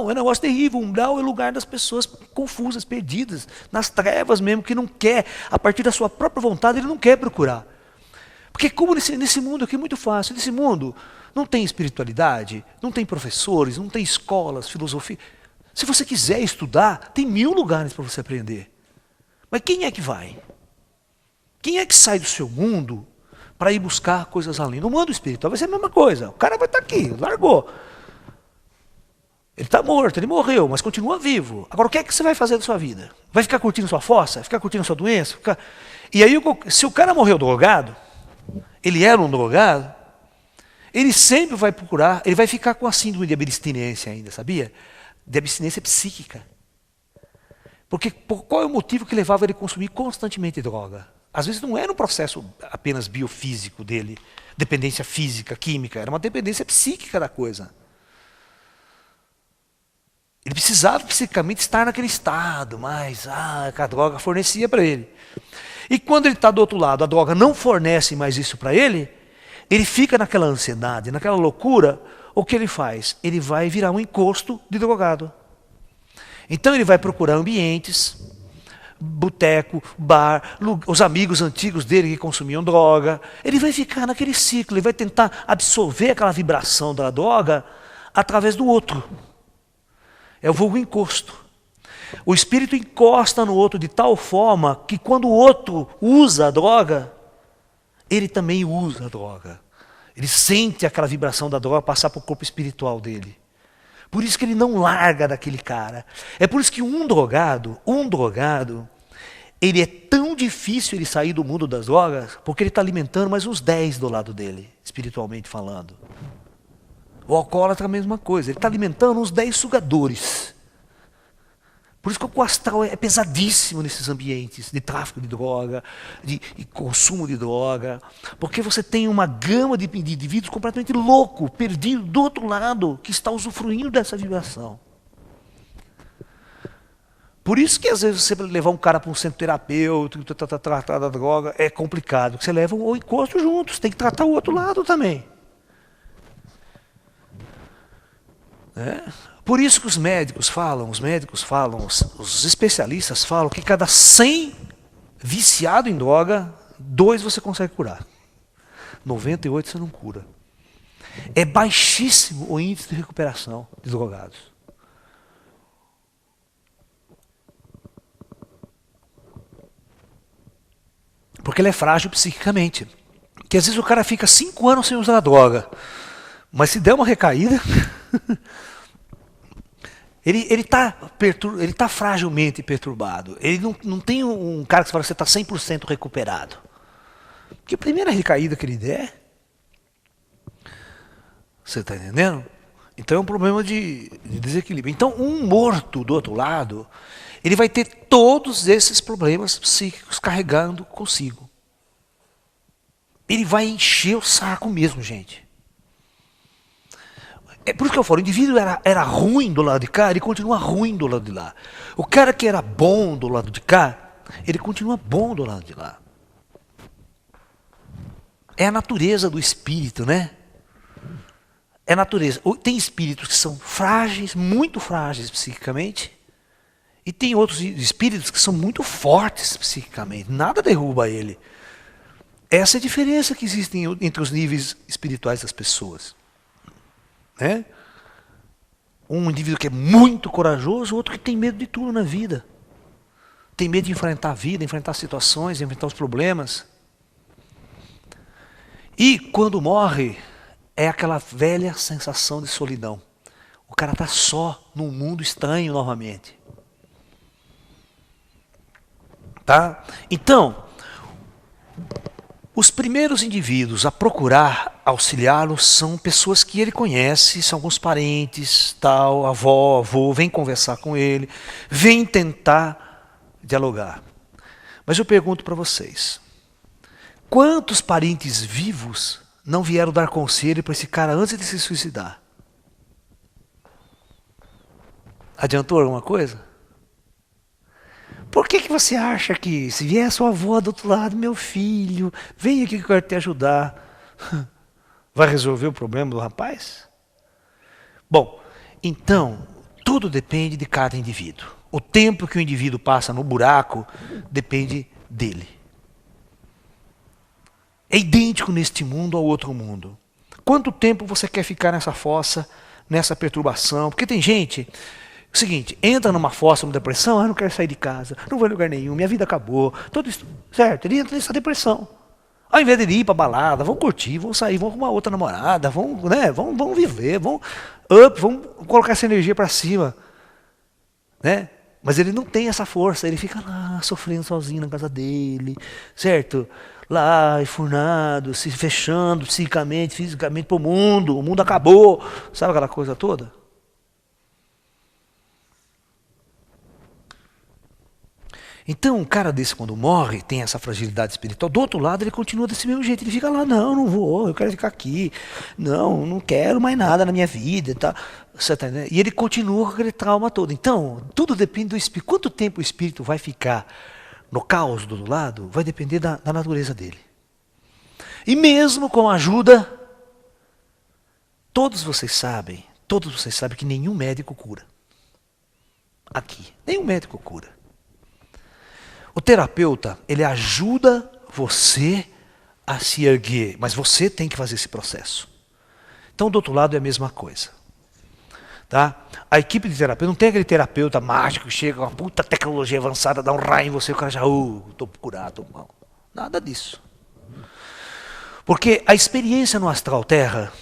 é um negócio terrível. Umbral é o lugar das pessoas confusas, perdidas, nas trevas mesmo, que não quer, a partir da sua própria vontade, ele não quer procurar. Porque como nesse mundo aqui é muito fácil, nesse mundo não tem espiritualidade, não tem professores, não tem escolas, filosofia. Se você quiser estudar, tem 1000 lugares para você aprender. Mas quem é que vai? Quem é que sai do seu mundo para ir buscar coisas além? No mundo espiritual vai ser a mesma coisa. O cara vai estar aqui, largou. Ele está morto, ele morreu, mas continua vivo. Agora, o que é que você vai fazer da sua vida? Vai ficar curtindo sua fossa? Vai ficar curtindo sua doença? E aí, se o cara morreu drogado, ele era um drogado, ele sempre vai procurar, ele vai ficar com a síndrome de abstinência ainda, sabia? De abstinência psíquica. Porque qual é o motivo que levava ele a consumir constantemente droga? Às vezes não era um processo apenas biofísico dele, dependência física, química, era uma dependência psíquica da coisa. Ele precisava psicicamente estar naquele estado, mas que a droga fornecia para ele. E quando ele está do outro lado, a droga não fornece mais isso para ele, ele fica naquela ansiedade, naquela loucura. O que ele faz? Ele vai virar um encosto de drogado. Então ele vai procurar ambientes, boteco, bar, os amigos antigos dele que consumiam droga. Ele vai ficar naquele ciclo, ele vai tentar absorver aquela vibração da droga através do outro. É o vulgo encosto. O espírito encosta no outro de tal forma que quando o outro usa a droga, ele também usa a droga. Ele sente aquela vibração da droga passar para o corpo espiritual dele. Por isso que ele não larga daquele cara. É por isso que um drogado, ele é tão difícil ele sair do mundo das drogas, porque ele está alimentando mais uns 10 do lado dele, espiritualmente falando. O alcoólatra é a mesma coisa. Ele está alimentando uns 10 sugadores. Por isso que o astral é pesadíssimo nesses ambientes de tráfico de droga, de consumo de droga. Porque você tem uma gama de indivíduos completamente louco, perdido do outro lado, que está usufruindo dessa vibração. Por isso que às vezes você levar um cara para um centro terapêutico, tratar da droga, é complicado. Você leva o encosto juntos, tem que tratar o outro lado também. Por isso que os médicos falam, os especialistas falam que cada 100 viciado em droga, 2 você consegue curar. 98 você não cura. É baixíssimo o índice de recuperação de drogados. Porque ele é frágil psiquicamente. Que às vezes o cara fica 5 anos sem usar a droga. Mas se der uma recaída... Ele tá fragilmente perturbado. Ele não tem um cara que fala que você está 100% recuperado. Porque a primeira recaída que ele der, você está entendendo? Então é um problema de desequilíbrio. Então um morto do outro lado, ele vai ter todos esses problemas psíquicos carregando consigo. Ele vai encher o saco mesmo, gente. É por isso que eu falo, o indivíduo era ruim do lado de cá, ele continua ruim do lado de lá. O cara que era bom do lado de cá, ele continua bom do lado de lá. É a natureza do espírito, né? É a natureza. Tem espíritos que são frágeis, muito frágeis psiquicamente, e tem outros espíritos que são muito fortes psiquicamente. Nada derruba ele. Essa é a diferença que existe entre os níveis espirituais das pessoas. Um indivíduo que é muito corajoso, outro que tem medo de tudo na vida. Tem medo de enfrentar a vida, enfrentar situações, enfrentar os problemas. E quando morre, é aquela velha sensação de solidão. O cara está só num mundo estranho novamente. Tá? Então, os primeiros indivíduos a procurar auxiliá-lo são pessoas que ele conhece, são alguns parentes, tal, avó, avô, vem conversar com ele, vem tentar dialogar. Mas eu pergunto para vocês, quantos parentes vivos não vieram dar conselho para esse cara antes de se suicidar? Adiantou alguma coisa? Por que você acha que se vier sua avó do outro lado, meu filho, vem aqui que eu quero te ajudar, vai resolver o problema do rapaz? Bom, então, tudo depende de cada indivíduo. O tempo que o indivíduo passa no buraco depende dele. É idêntico neste mundo ao outro mundo. Quanto tempo você quer ficar nessa fossa, nessa perturbação? Porque tem gente... O seguinte, entra numa fossa, numa depressão, não quero sair de casa, não vou em lugar nenhum, minha vida acabou, tudo isso, certo? Ele entra nessa depressão. Ao invés de ele ir para balada, vão curtir, vão sair, vão arrumar outra namorada, vão viver, vão colocar essa energia para cima. Né? Mas ele não tem essa força, ele fica lá sofrendo sozinho na casa dele, certo? Lá, enfurnado, se fechando psicamente, fisicamente para o mundo acabou, sabe aquela coisa toda? Então, um cara desse, quando morre, tem essa fragilidade espiritual. Do outro lado, ele continua desse mesmo jeito. Ele fica lá, não vou, eu quero ficar aqui. Não quero mais nada na minha vida. Tá? E ele continua com aquele trauma todo. Então, tudo depende do espírito. Quanto tempo o espírito vai ficar no caos do outro lado, vai depender da natureza dele. E mesmo com ajuda, todos vocês sabem que nenhum médico cura. Aqui, nenhum médico cura. O terapeuta, ele ajuda você a se erguer, mas você tem que fazer esse processo. Então, do outro lado é a mesma coisa. Tá? A equipe de terapeuta, não tem aquele terapeuta mágico que chega com uma puta tecnologia avançada, dá um raio em você e o cara já, estou curado. Não, nada disso. Porque a experiência no Astral Terra,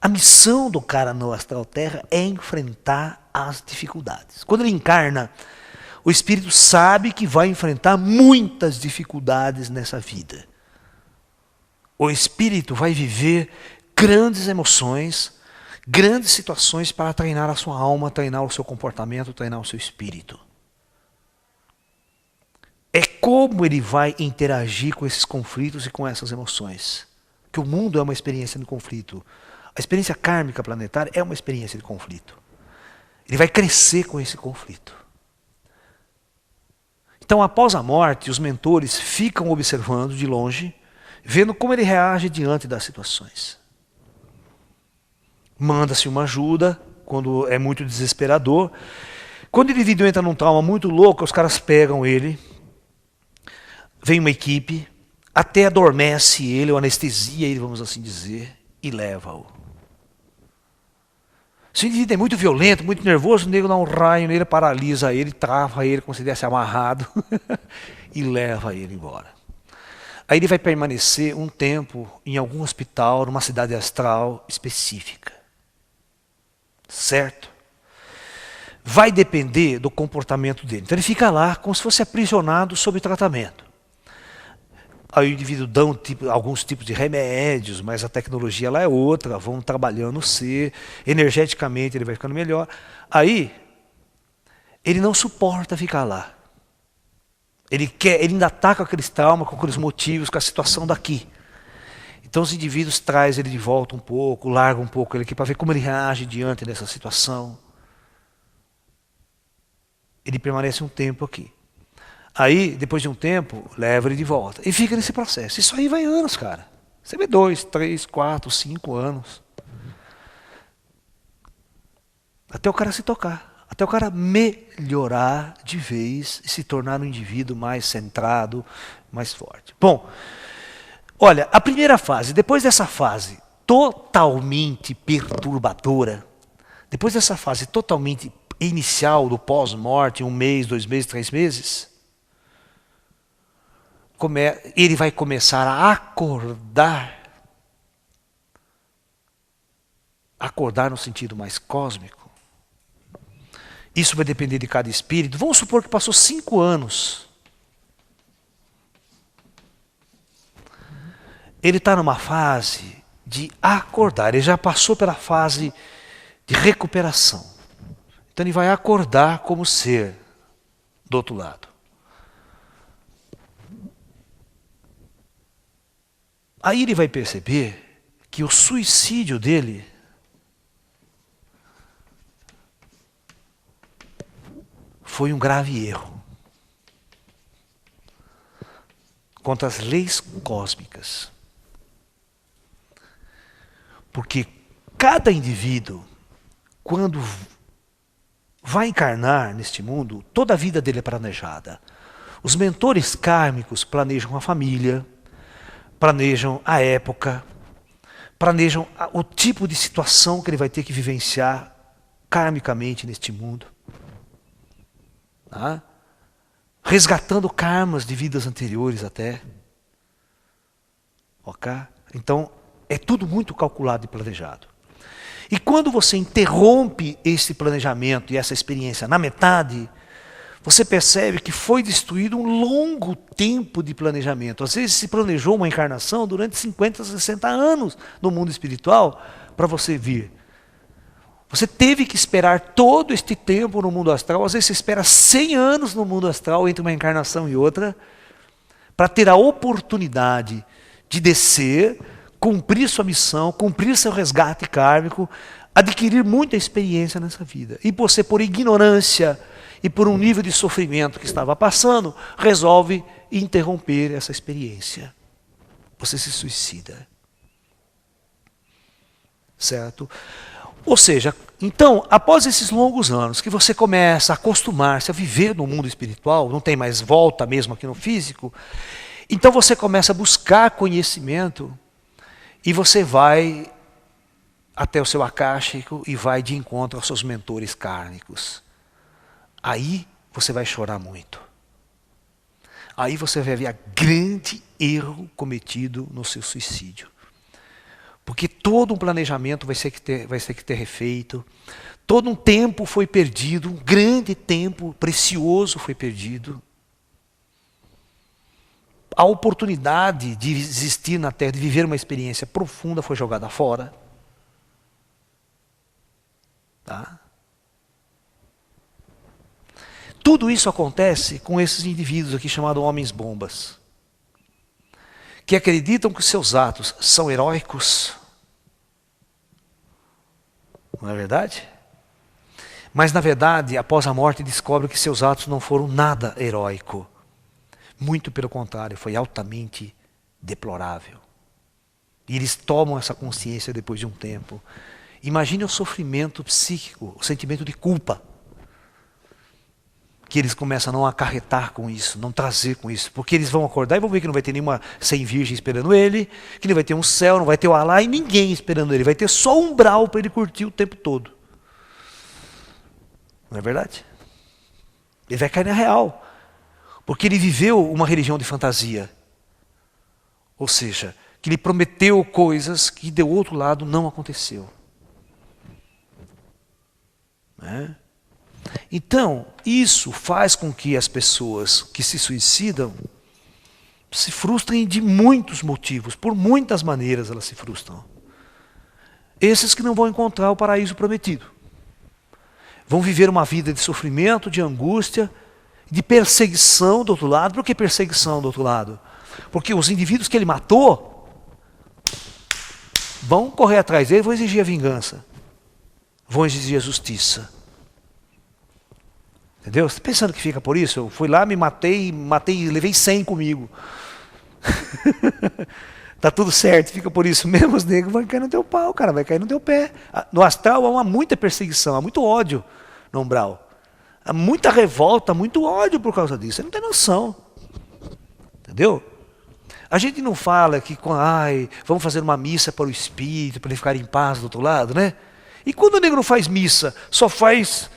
a missão do cara no Astral Terra é enfrentar as dificuldades. Quando ele encarna, o espírito sabe que vai enfrentar muitas dificuldades nessa vida. O espírito vai viver grandes emoções, grandes situações para treinar a sua alma, treinar o seu comportamento, treinar o seu espírito. É como ele vai interagir com esses conflitos e com essas emoções. Que o mundo é uma experiência de conflito. A experiência kármica planetária é uma experiência de conflito. Ele vai crescer com esse conflito. Então, após a morte, os mentores ficam observando de longe, vendo como ele reage diante das situações. Manda-se uma ajuda, quando é muito desesperador. Quando o indivíduo entra num trauma muito louco, os caras pegam ele, vem uma equipe, até adormece ele, ou anestesia ele, vamos assim dizer, e leva-o. Se o indivíduo é muito violento, muito nervoso, o nego dá um raio nele, paralisa ele, trava ele como se estivesse amarrado e leva ele embora. Aí ele vai permanecer um tempo em algum hospital, numa cidade astral específica. Certo? Vai depender do comportamento dele. Então ele fica lá como se fosse aprisionado sob tratamento. Aí o indivíduo dá alguns tipos de remédios, mas a tecnologia lá é outra, vão trabalhando energeticamente ele vai ficando melhor. Aí ele não suporta ficar lá. Ele ainda está com aqueles traumas, com aqueles motivos, com a situação daqui. Então os indivíduos trazem ele de volta um pouco, largam um pouco ele aqui para ver como ele reage diante dessa situação. Ele permanece um tempo aqui. Aí, depois de um tempo, leva ele de volta. E fica nesse processo. Isso aí vai anos, cara. Você vê 2, 3, 4, 5 anos. Até o cara se tocar. Até o cara melhorar de vez e se tornar um indivíduo mais centrado, mais forte. Bom, olha, a primeira fase, depois dessa fase totalmente perturbadora, depois dessa fase totalmente inicial do pós-morte, 1 mês, 2 meses, 3 meses, ele vai começar a acordar no sentido mais cósmico. Isso vai depender de cada espírito. Vamos supor que passou 5 anos. Ele está numa fase de acordar, ele já passou pela fase de recuperação. Então ele vai acordar como ser do outro lado. Aí ele vai perceber que o suicídio dele foi um grave erro contra as leis cósmicas. Porque cada indivíduo, quando vai encarnar neste mundo, toda a vida dele é planejada. Os mentores kármicos planejam a família, planejam a época, planejam o tipo de situação que ele vai ter que vivenciar karmicamente neste mundo. Tá? Resgatando karmas de vidas anteriores até. Ok? Então, é tudo muito calculado e planejado. E quando você interrompe esse planejamento e essa experiência na metade, você percebe que foi destruído um longo tempo de planejamento. Às vezes se planejou uma encarnação durante 50, 60 anos no mundo espiritual para você vir. Você teve que esperar todo este tempo no mundo astral, às vezes você espera 100 anos no mundo astral entre uma encarnação e outra, para ter a oportunidade de descer, cumprir sua missão, cumprir seu resgate kármico, adquirir muita experiência nessa vida. E você, por ignorância e por um nível de sofrimento que estava passando, resolve interromper essa experiência. Você se suicida. Certo? Ou seja, então, após esses longos anos que você começa a acostumar-se a viver no mundo espiritual, não tem mais volta mesmo aqui no físico, então você começa a buscar conhecimento e você vai até o seu akáshico e vai de encontro aos seus mentores kármicos. Aí você vai chorar muito. Aí você vai ver o grande erro cometido no seu suicídio. Porque todo um planejamento vai ter que ter refeito, todo um tempo foi perdido, um grande tempo precioso foi perdido. A oportunidade de existir na Terra, de viver uma experiência profunda foi jogada fora. Tá? Tudo isso acontece com esses indivíduos aqui chamados homens-bombas, que acreditam que os seus atos são heróicos. Não é verdade? Mas, na verdade, após a morte, descobre que seus atos não foram nada heróico. Muito pelo contrário, foi altamente deplorável. E eles tomam essa consciência depois de um tempo. Imagine o sofrimento psíquico, o sentimento de culpa, que eles começam a não acarretar com isso, não trazer com isso. Porque eles vão acordar e vão ver que não vai ter nenhuma 100 virgem esperando ele, que não vai ter um céu, não vai ter o Alá e ninguém esperando ele. Vai ter só um umbral para ele curtir o tempo todo. Não é verdade? Ele vai cair na real. Porque ele viveu uma religião de fantasia. Ou seja, que ele prometeu coisas que do outro lado não aconteceu. Né? Então, isso faz com que as pessoas que se suicidam se frustrem de muitos motivos, por muitas maneiras elas se frustram. Esses que não vão encontrar o paraíso prometido. Vão viver uma vida de sofrimento, de angústia, de perseguição do outro lado. Por que perseguição do outro lado? Porque os indivíduos que ele matou vão correr atrás dele, vão exigir a vingança. Vão exigir a justiça. Entendeu? Você está pensando que fica por isso? Eu fui lá, me matei, levei 100 comigo. Tá tudo certo, fica por isso mesmo. Os negros vão cair no teu pau, cara, vai cair no teu pé. No astral há muita perseguição, há muito ódio no umbral. Há muita revolta, muito ódio por causa disso. Você não tem noção. Entendeu? A gente não fala que vamos fazer uma missa para o espírito, para ele ficar em paz do outro lado, né? E quando o negro não faz missa, só faz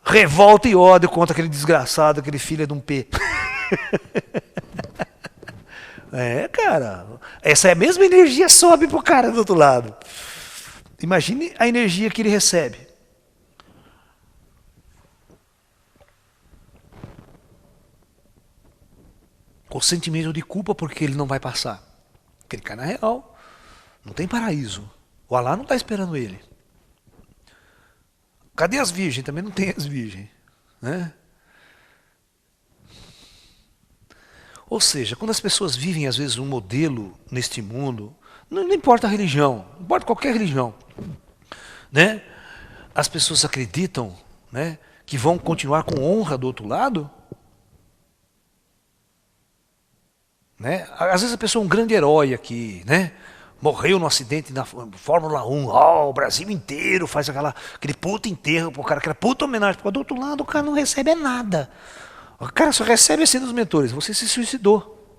revolta e ódio contra aquele desgraçado, aquele filho de um P. Cara, essa é a mesma energia sobe pro cara do outro lado. Imagine a energia que ele recebe. O sentimento de culpa porque ele não vai passar. Porque ele cai na real. Não tem paraíso. O Alá não está esperando ele. Cadê as virgens? Também não tem as virgens. Né? Ou seja, quando as pessoas vivem às vezes um modelo neste mundo, não importa a religião, não importa qualquer religião, né? As pessoas acreditam, né, que vão continuar com honra do outro lado. Né? Às vezes a pessoa é um grande herói aqui, né? Morreu no acidente na Fórmula 1, o Brasil inteiro faz aquele puto enterro pro cara, aquela puta homenagem, porque do outro lado o cara não recebe nada. O cara só recebe assim dos mentores, você se suicidou,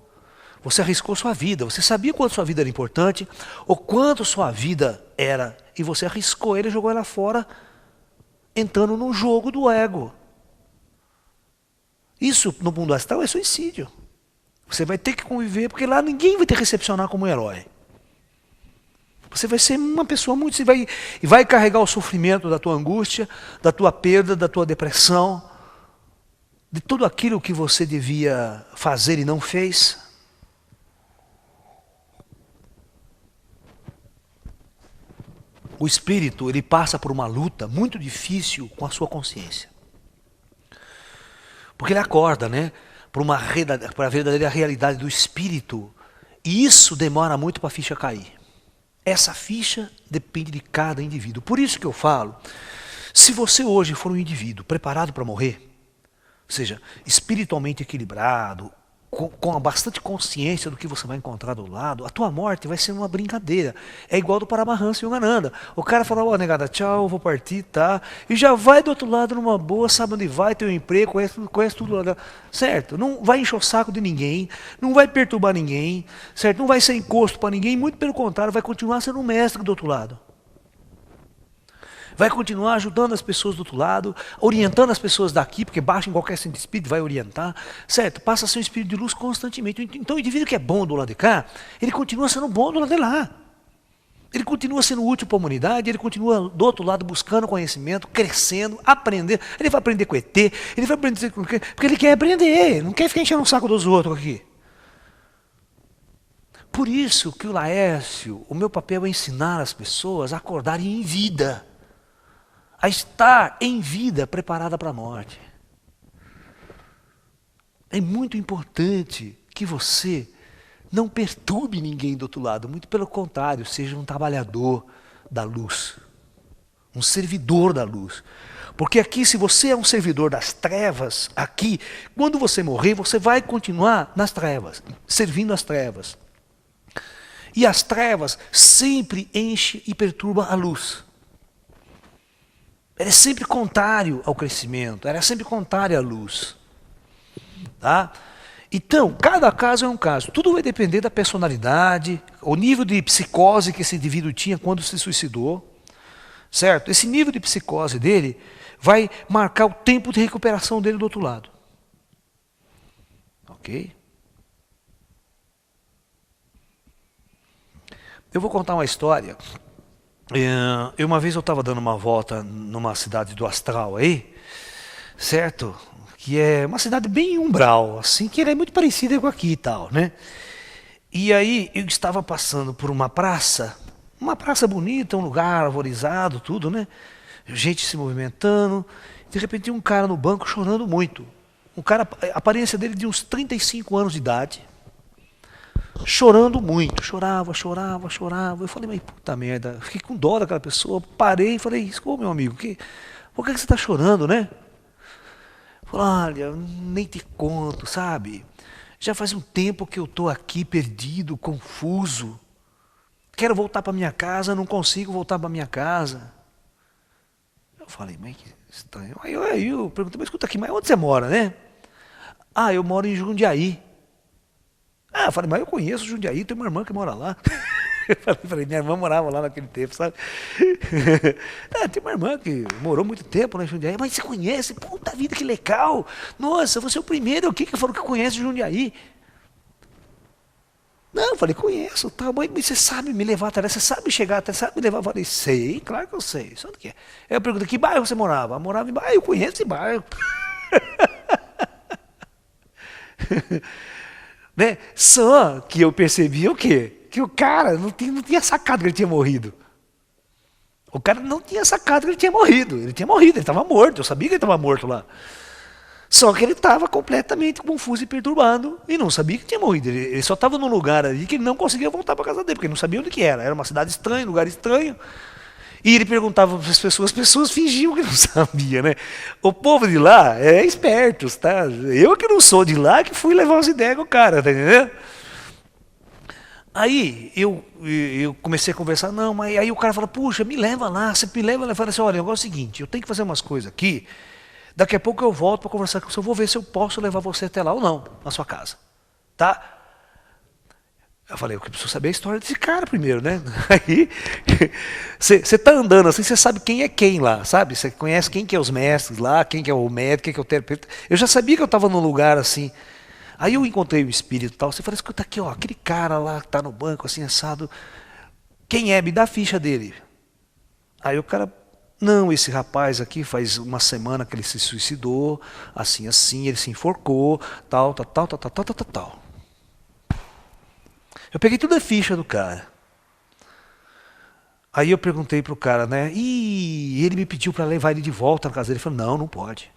você arriscou sua vida, você sabia quanto sua vida era importante, ou quanto sua vida era, e você arriscou ele e jogou ela fora, entrando no jogo do ego. Isso no mundo astral é suicídio. Você vai ter que conviver, porque lá ninguém vai te recepcionar como um herói. Você vai ser uma pessoa muito... E vai carregar o sofrimento da tua angústia, da tua perda, da tua depressão, de tudo aquilo que você devia fazer e não fez. O espírito, ele passa por uma luta muito difícil com a sua consciência. Porque ele acorda, né? Para a verdadeira realidade do espírito. E isso demora muito para a ficha cair. Essa ficha depende de cada indivíduo. Por isso que eu falo, se você hoje for um indivíduo preparado para morrer, ou seja, espiritualmente equilibrado, com bastante consciência do que você vai encontrar do lado, a tua morte vai ser uma brincadeira. É igual do Paramahansa Yogananda. O cara fala, negada, tchau, vou partir, tá? E já vai do outro lado numa boa, sabe onde vai, tem um emprego, conhece tudo lá. Certo? Não vai encher o saco de ninguém, não vai perturbar ninguém, certo? Não vai ser encosto para ninguém, muito pelo contrário, vai continuar sendo um mestre do outro lado. Vai continuar ajudando as pessoas do outro lado, orientando as pessoas daqui, porque baixa em qualquer centro de espírito, vai orientar, certo? Passa a ser um espírito de luz constantemente. Então o indivíduo que é bom do lado de cá, ele continua sendo bom do lado de lá. Ele continua sendo útil para a humanidade, ele continua do outro lado buscando conhecimento, crescendo, aprendendo. Ele vai aprender com ET, ele vai aprender com o quê? Porque ele quer aprender, não quer ficar enchendo o saco dos outros aqui. Por isso que o Laércio, o meu papel é ensinar as pessoas a acordarem em vida. a estar em vida preparada para a morte. É muito importante que você não perturbe ninguém do outro lado, muito pelo contrário, seja um trabalhador da luz, um servidor da luz. Porque aqui, se você é um servidor das trevas, aqui, quando você morrer, você vai continuar nas trevas, servindo as trevas. E as trevas sempre enchem e perturbam a luz. Ela é sempre contrário ao crescimento, ela é sempre contrária à luz. Tá? Então, cada caso é um caso. Tudo vai depender da personalidade, o nível de psicose que esse indivíduo tinha quando se suicidou. Certo? Esse nível de psicose dele vai marcar o tempo de recuperação dele do outro lado. Ok? Eu vou contar uma história. Uma vez eu estava dando uma volta numa cidade do astral aí, certo? Que é uma cidade bem umbral, assim, que ela é muito parecida com aqui e tal, né? E aí eu estava passando por uma praça bonita, um lugar arvorizado, tudo, né? Gente se movimentando. De repente tinha um cara no banco chorando muito. Um cara, a aparência dele de uns 35 anos de idade. Chorando muito. Chorava. Eu falei, mas puta merda. Fiquei com dó daquela pessoa. Parei e falei, ô meu amigo, por que você está chorando, né? Falei, olha, nem te conto, sabe? Já faz um tempo que eu estou aqui perdido, confuso. Quero voltar para minha casa, não consigo voltar para minha casa. Eu falei, mas que estranho. Aí eu perguntei, mas escuta aqui, mas onde você mora, né? Ah, eu moro em Jundiaí. Ah, eu falei, mas eu conheço Jundiaí, tem uma irmã que mora lá. Eu falei, minha irmã morava lá naquele tempo, sabe? Tem uma irmã que morou muito tempo lá em Jundiaí, mas você conhece? Puta vida, que legal! Nossa, você é o primeiro aqui que falou que conhece Jundiaí. Não, eu falei, conheço, tá, mas você sabe me levar até lá, você sabe chegar até, sabe me levar? Eu falei, sei, claro que eu sei. Só do que é. Aí eu perguntei, que bairro você morava? Eu morava em bairro, eu conheço esse bairro. Né? Só que eu percebi o quê? Que o cara não tinha sacado que ele tinha morrido. O cara não tinha sacado que ele tinha morrido. Ele tinha morrido, ele estava morto, eu sabia que ele estava morto lá. Só que ele estava completamente confuso e perturbado e não sabia que tinha morrido. Ele só estava num lugar ali que ele não conseguia voltar para casa dele, porque ele não sabia onde que era. Era uma cidade estranha, um lugar estranho. E ele perguntava para as pessoas fingiam que não sabiam, né? O povo de lá é espertos, tá? Eu que não sou de lá que fui levar as ideias com o cara, tá entendendo? Aí eu comecei a conversar, não, mas aí o cara fala, puxa, me leva lá, você me leva lá. Eu falei assim, olha, o negócio é o seguinte, eu tenho que fazer umas coisas aqui, daqui a pouco eu volto para conversar com você, eu vou ver se eu posso levar você até lá ou não, na sua casa, tá? Eu falei, eu preciso saber a história desse cara primeiro, né? Aí, você tá andando assim, você sabe quem é quem lá, sabe? Você conhece quem que é os mestres lá, quem que é o médico, quem que é o terapeuta. Eu já sabia que eu estava num lugar assim. Aí eu encontrei o espírito e tal, você falou, escuta aqui, ó, aquele cara lá que tá no banco, assim, assado, quem é? Me dá a ficha dele. Aí o cara, não, esse rapaz aqui faz uma semana que ele se suicidou, assim, ele se enforcou, tal. Eu peguei toda a ficha do cara. Aí eu perguntei pro cara, né? E ele me pediu para levar ele de volta na casa dele. Ele falou, não, não pode.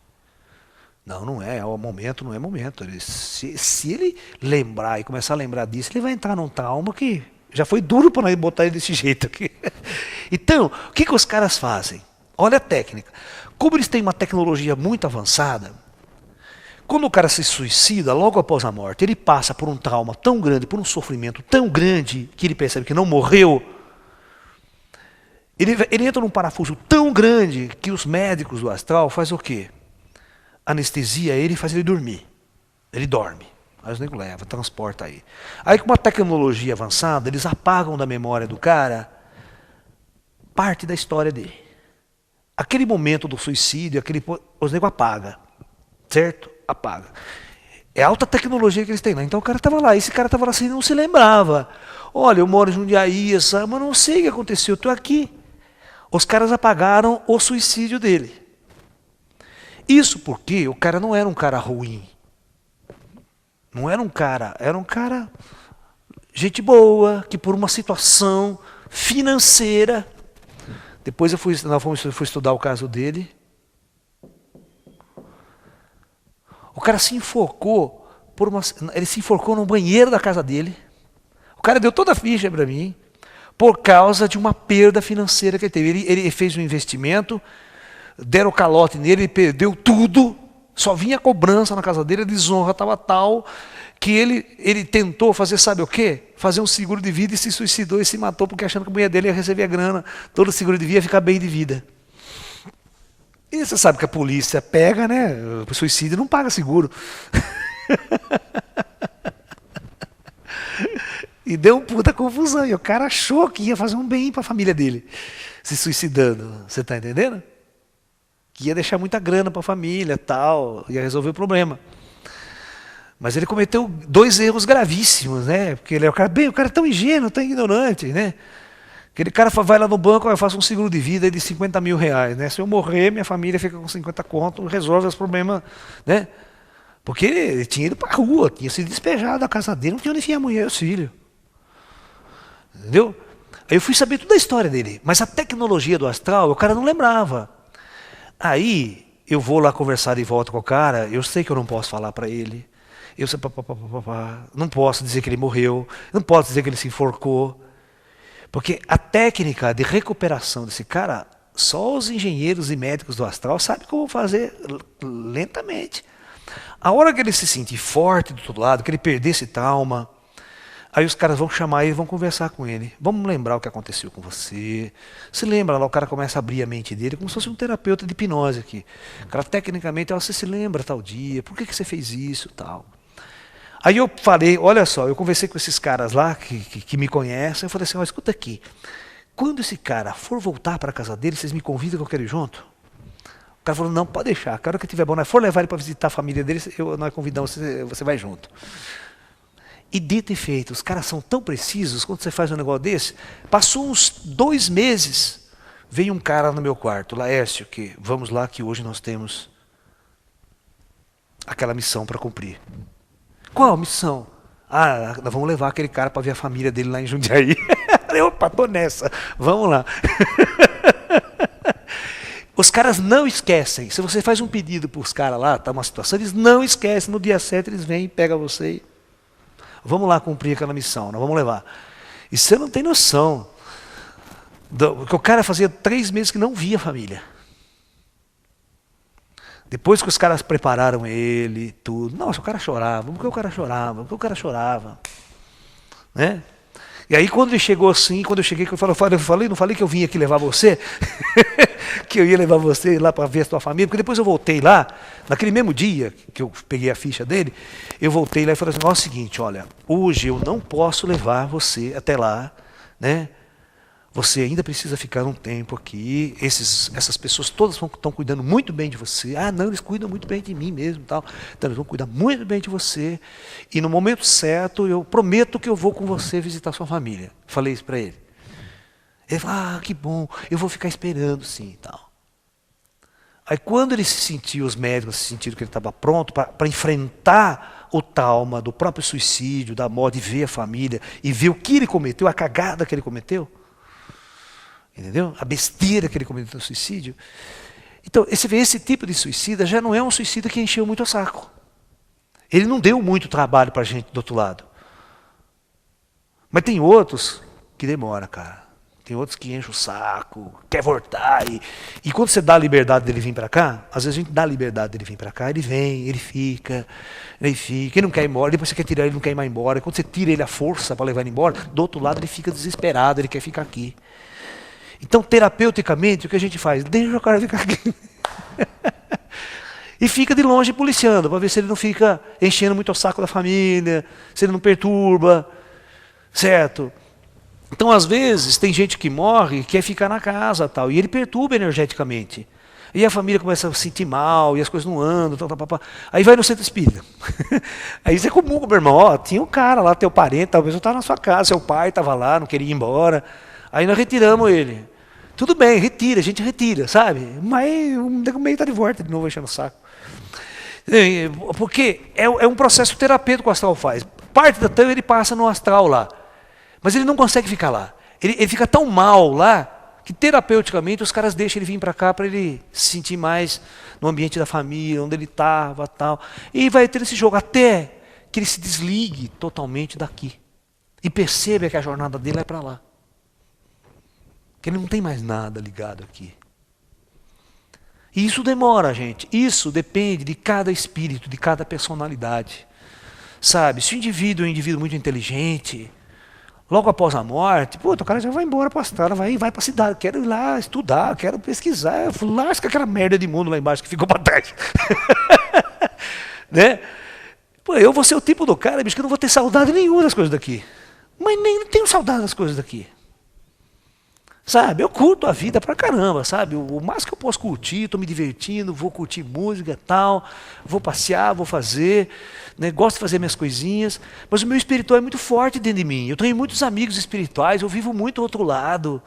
Não é o momento, não é momento. Se ele lembrar e começar a lembrar disso, ele vai entrar num trauma que já foi duro para botar ele desse jeito aqui. Então, o que os caras fazem? Olha a técnica. Como eles têm uma tecnologia muito avançada, quando o cara se suicida, logo após a morte, ele passa por um trauma tão grande, por um sofrimento tão grande, que ele percebe que não morreu. Ele entra num parafuso tão grande que os médicos do astral fazem o quê? Anestesia ele e faz ele dormir. Ele dorme. Aí os negros levam, transporta aí. Aí com uma tecnologia avançada, eles apagam da memória do cara parte da história dele. Aquele momento do suicídio, os negros apagam. Certo? Apaga. É alta tecnologia que eles têm lá. Então o cara estava lá, esse cara estava lá assim, não se lembrava. Olha, eu moro em Jundiaí, mas não sei o que aconteceu, eu estou aqui. Os caras apagaram o suicídio dele. Isso porque o cara não era um cara ruim. Não era um cara gente boa, que por uma situação financeira, Depois eu fui estudar o caso dele. O cara se enforcou, ele se enforcou no banheiro da casa dele. O cara deu toda a ficha para mim, por causa de uma perda financeira que ele teve. Ele fez um investimento, deram calote nele, ele perdeu tudo, só vinha cobrança na casa dele, a desonra estava tal, que ele tentou fazer, sabe o quê? Fazer um seguro de vida e se suicidou e se matou, porque achando que a mulher dele ia receber a grana, todo o seguro de vida ia ficar bem de vida. E você sabe que a polícia pega, né? O suicídio não paga seguro. E deu uma puta confusão. E o cara achou que ia fazer um bem para a família dele, se suicidando. Você está entendendo? Que ia deixar muita grana para a família, tal, ia resolver o problema. Mas ele cometeu 2 erros gravíssimos, né? Porque ele é o cara é tão ingênuo, tão ignorante, né? Aquele cara vai lá no banco, eu faço um seguro de vida de 50 mil reais, né? Se eu morrer, minha família fica com 50 conto, resolve os problemas, né? Porque ele tinha ido para a rua, tinha sido despejado da casa dele, não tinha onde enfiar a mulher e os filhos. Entendeu? Aí eu fui saber toda a história dele, mas a tecnologia do astral, o cara não lembrava. Aí eu vou lá conversar de volta com o cara, eu sei que eu não posso falar para ele, eu sei, não posso dizer que ele morreu, não posso dizer que ele se enforcou. Porque a técnica de recuperação desse cara, só os engenheiros e médicos do astral sabem como fazer lentamente. A hora que ele se sentir forte do outro lado, que ele perder esse trauma, aí os caras vão chamar ele e vão conversar com ele. Vamos lembrar o que aconteceu com você. Se lembra lá, o cara começa a abrir a mente dele, como se fosse um terapeuta de hipnose aqui. O cara, tecnicamente, você se lembra tal dia, por que você fez isso, tal. Aí eu falei, olha só, eu conversei com esses caras lá que me conhecem, eu falei assim, escuta aqui, quando esse cara for voltar para a casa dele, vocês me convidam que eu quero ir junto? O cara falou, não, pode deixar, a hora que tiver bom, nós for levar ele para visitar a família dele, nós convidamos, você vai junto. E dito e feito, os caras são tão precisos, quando você faz um negócio desse, passou uns 2 meses, veio um cara no meu quarto, Laércio, que vamos lá que hoje nós temos aquela missão para cumprir. Qual missão? Nós vamos levar aquele cara para ver a família dele lá em Jundiaí. Opa, tô nessa. Vamos lá. Os caras não esquecem. Se você faz um pedido para os caras lá, tá uma situação, eles não esquecem. No dia 7 eles vêm, pegam você e vamos lá cumprir aquela missão, nós vamos levar. E você não tem noção. Que o cara fazia 3 meses que não via a família. Depois que os caras prepararam ele, tudo. Nossa, o cara chorava. Por que o cara chorava? Por que o cara chorava? Né? E aí quando ele chegou assim, quando eu cheguei, eu não falei que eu vim aqui levar você? Que eu ia levar você lá para ver a sua família? Porque depois eu voltei lá, naquele mesmo dia que eu peguei a ficha dele, eu voltei lá e falei assim, é o seguinte, olha, hoje eu não posso levar você até lá, né? Você ainda precisa ficar um tempo aqui, essas pessoas todas estão cuidando muito bem de você. Não, eles cuidam muito bem de mim mesmo, tal. Então eles vão cuidar muito bem de você. E no momento certo, eu prometo que eu vou com você visitar sua família. Falei isso para ele. Ele falou, que bom, eu vou ficar esperando sim, tal. Aí quando ele se sentiu, os médicos se sentiram que ele estava pronto para enfrentar o trauma do próprio suicídio, da morte, de ver a família e ver o que ele cometeu, a cagada que ele cometeu, entendeu? A besteira que ele cometeu no suicídio. Então, esse tipo de suicida já não é um suicida que encheu muito o saco. Ele não deu muito trabalho para a gente do outro lado. Mas tem outros que demora, cara. Tem outros que enchem o saco, quer voltar. E quando você dá a liberdade dele vir para cá, às vezes a gente dá a liberdade dele vir para cá, ele vem, ele fica, ele não quer ir embora, depois você quer tirar ele, não quer ir mais embora. E quando você tira ele à força para levar ele embora, do outro lado ele fica desesperado, ele quer ficar aqui. Então, terapeuticamente, o que a gente faz? Deixa o cara ficar aqui. E fica de longe policiando, para ver se ele não fica enchendo muito o saco da família, se ele não perturba, certo? Então, às vezes, tem gente que morre e quer ficar na casa, tal, e ele perturba energeticamente. E a família começa a se sentir mal, e as coisas não andam, tal. Aí vai no centro espírita. Aí isso é comum, meu irmão, tinha um cara lá, teu parente, talvez eu estava na sua casa, seu pai estava lá, não queria ir embora. Aí nós retiramos ele. Tudo bem, retira, a gente retira, sabe? Mas o meio está de volta de novo enchendo o saco. Porque é um processo terapêutico que o astral faz. Parte da ele passa no astral lá. Mas ele não consegue ficar lá. Ele fica tão mal lá, que terapeuticamente os caras deixam ele vir para cá para ele se sentir mais no ambiente da família, onde ele estava, tal. E vai ter esse jogo até que ele se desligue totalmente daqui e perceba que a jornada dele é para lá. Que ele não tem mais nada ligado aqui. E isso demora, gente. Isso depende de cada espírito, de cada personalidade. Sabe, se o indivíduo é um indivíduo muito inteligente, logo após a morte, o cara já vai embora para a estrada, vai para a cidade, quero ir lá estudar, quero pesquisar, lasca aquela merda de mundo lá embaixo que ficou para trás. Né? Pô, eu vou ser o tipo do cara, bicho, que eu não vou ter saudade nenhuma das coisas daqui. Mas nem tenho saudade das coisas daqui. Sabe, eu curto a vida pra caramba, sabe? O mais que eu posso curtir, estou me divertindo, vou curtir música e tal, vou passear, vou fazer, né? Gosto de fazer minhas coisinhas, mas o meu espiritual é muito forte dentro de mim. Eu tenho muitos amigos espirituais, eu vivo muito do outro lado,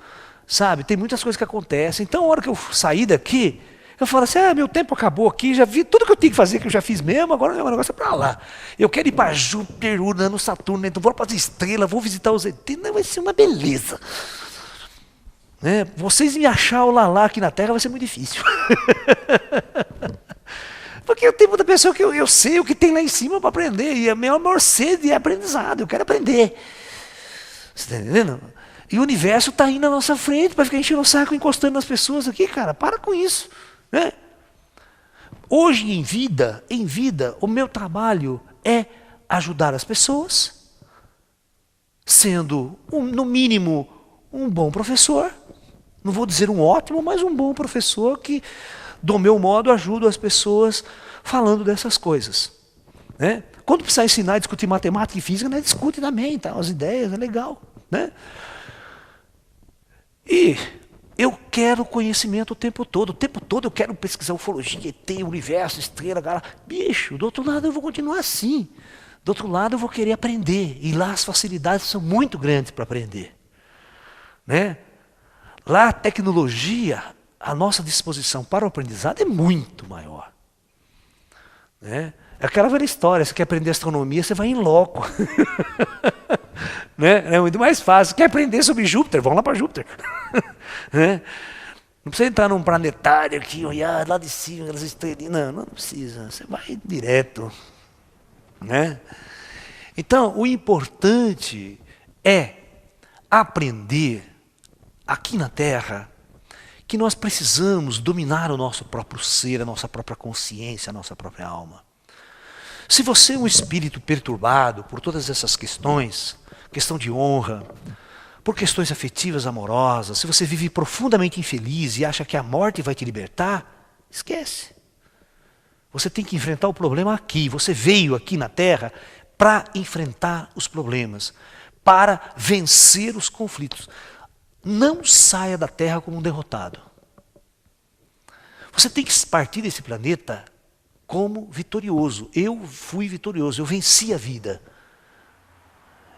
sabe? Tem muitas coisas que acontecem. Então, a hora que eu sair daqui, eu falo assim, meu tempo acabou aqui, já vi tudo que eu tinha que fazer, que eu já fiz mesmo, agora o meu negócio é para lá. Eu quero ir para Júpiter, Urano, Saturno, então vou para as estrelas, vou visitar os ET, vai ser uma beleza. Né? Vocês me achar o lalá aqui na Terra vai ser muito difícil. Porque eu tenho muita pessoa que eu sei o que tem lá em cima para aprender. E a minha maior sede é aprendizado. Eu quero aprender. Você está entendendo? E o universo está indo na nossa frente para ficar enchendo o saco, encostando nas pessoas aqui, cara. Para com isso. Né? Hoje em vida, o meu trabalho é ajudar as pessoas, sendo, no mínimo, um bom professor. Não vou dizer um ótimo, mas um bom professor que, do meu modo, ajuda as pessoas falando dessas coisas. Né? Quando precisar ensinar, discutir matemática e física, né, discute também, tá? As ideias, é legal. Né? E eu quero conhecimento o tempo todo eu quero pesquisar ufologia, ET, universo, estrela, galáxia. Bicho, do outro lado eu vou continuar assim. Do outro lado eu vou querer aprender, e lá as facilidades são muito grandes para aprender. Né? Lá a tecnologia, a nossa disposição para o aprendizado é muito maior. Né? É aquela velha história, você quer aprender astronomia, você vai em loco. Né? É muito mais fácil. Quer aprender sobre Júpiter? Vamos lá para Júpiter. Né? Não precisa entrar num planetário aqui, olhar lá de cima, aquelas estrelinhas. Não precisa. Você vai direto. Né? Então, o importante é aprender aqui na Terra que nós precisamos dominar o nosso próprio ser, a nossa própria consciência, a nossa própria alma. Se você é um espírito perturbado por todas essas questões, questão de honra, por questões afetivas, amorosas, se você vive profundamente infeliz e acha que a morte vai te libertar, esquece. Você tem que enfrentar o problema aqui. Você veio aqui na Terra para enfrentar os problemas, para vencer os conflitos. Não saia da Terra como um derrotado. Você tem que partir desse planeta como vitorioso. Eu fui vitorioso, eu venci a vida.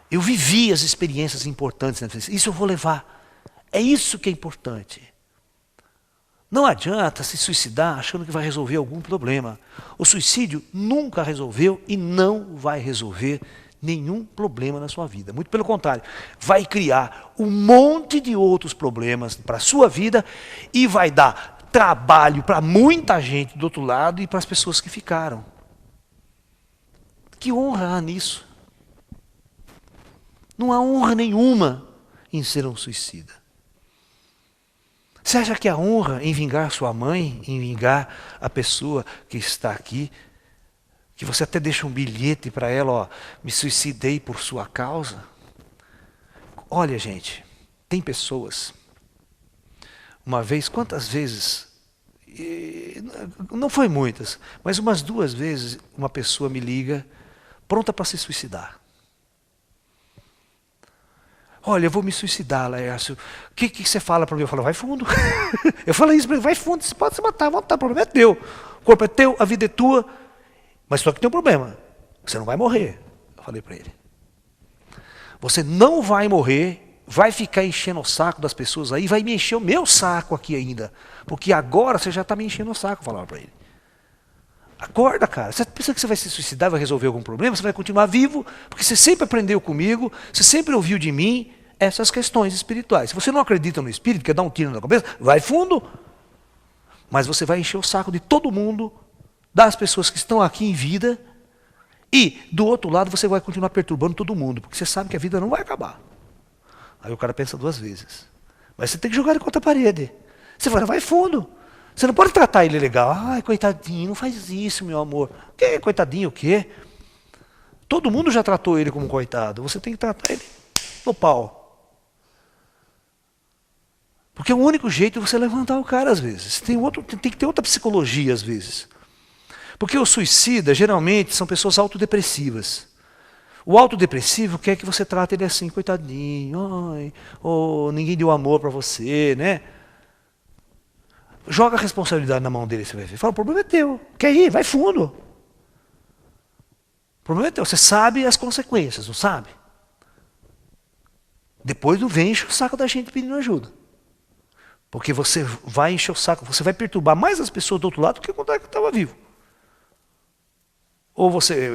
Eu vivi as experiências importantes. Isso eu vou levar. É isso que é importante. Não adianta se suicidar achando que vai resolver algum problema. O suicídio nunca resolveu e não vai resolver nenhum problema na sua vida. Muito pelo contrário, vai criar um monte de outros problemas para a sua vida e vai dar trabalho para muita gente do outro lado e para as pessoas que ficaram. Que honra há nisso? Não há honra nenhuma em ser um suicida. Você acha que a honra em vingar sua mãe, em vingar a pessoa que está aqui, que você até deixa um bilhete para ela, me suicidei por sua causa? Olha, gente, tem pessoas, uma vez, quantas vezes, não foi muitas, mas umas 2 vezes uma pessoa me liga, pronta para se suicidar. Olha, eu vou me suicidar, Laércio. O que você fala para mim? Eu falo, vai fundo. Eu falei isso para ele, vai fundo, você pode se matar, o problema é teu. O corpo é teu, a vida é tua. Mas só que tem um problema, você não vai morrer. Eu falei para ele. Você não vai morrer, vai ficar enchendo o saco das pessoas aí, vai me encher o meu saco aqui ainda. Porque agora você já está me enchendo o saco, eu falava para ele. Acorda, cara. Você pensa que você vai se suicidar, vai resolver algum problema? Você vai continuar vivo, porque você sempre aprendeu comigo, você sempre ouviu de mim. essas questões espirituais. Se você não acredita no espírito, quer dar um tiro na cabeça, vai fundo. Mas você vai encher o saco de todo mundo, das pessoas que estão aqui em vida, e do outro lado você vai continuar perturbando todo mundo, porque você sabe que a vida não vai acabar. Aí o cara pensa duas vezes. Mas você tem que jogar ele contra a parede. Você vai fundo. Você não pode tratar ele legal. Ai, coitadinho, não faz isso, meu amor. Que coitadinho o quê? Todo mundo já tratou ele como coitado. Você tem que tratar ele no pau. Porque é o único jeito de você levantar o cara às vezes. Tem que ter outra psicologia às vezes. Porque o suicida, geralmente, são pessoas autodepressivas. O autodepressivo quer que você trate ele assim, coitadinho, ai, oh, ninguém deu amor para você, né? Joga a responsabilidade na mão dele, você vai ver. Fala, o problema é teu. Quer ir? Vai fundo. O problema é teu. Você sabe as consequências, não sabe? Depois não vem encher o saco da gente pedindo ajuda. Porque você vai encher o saco, você vai perturbar mais as pessoas do outro lado do que quando estava vivo.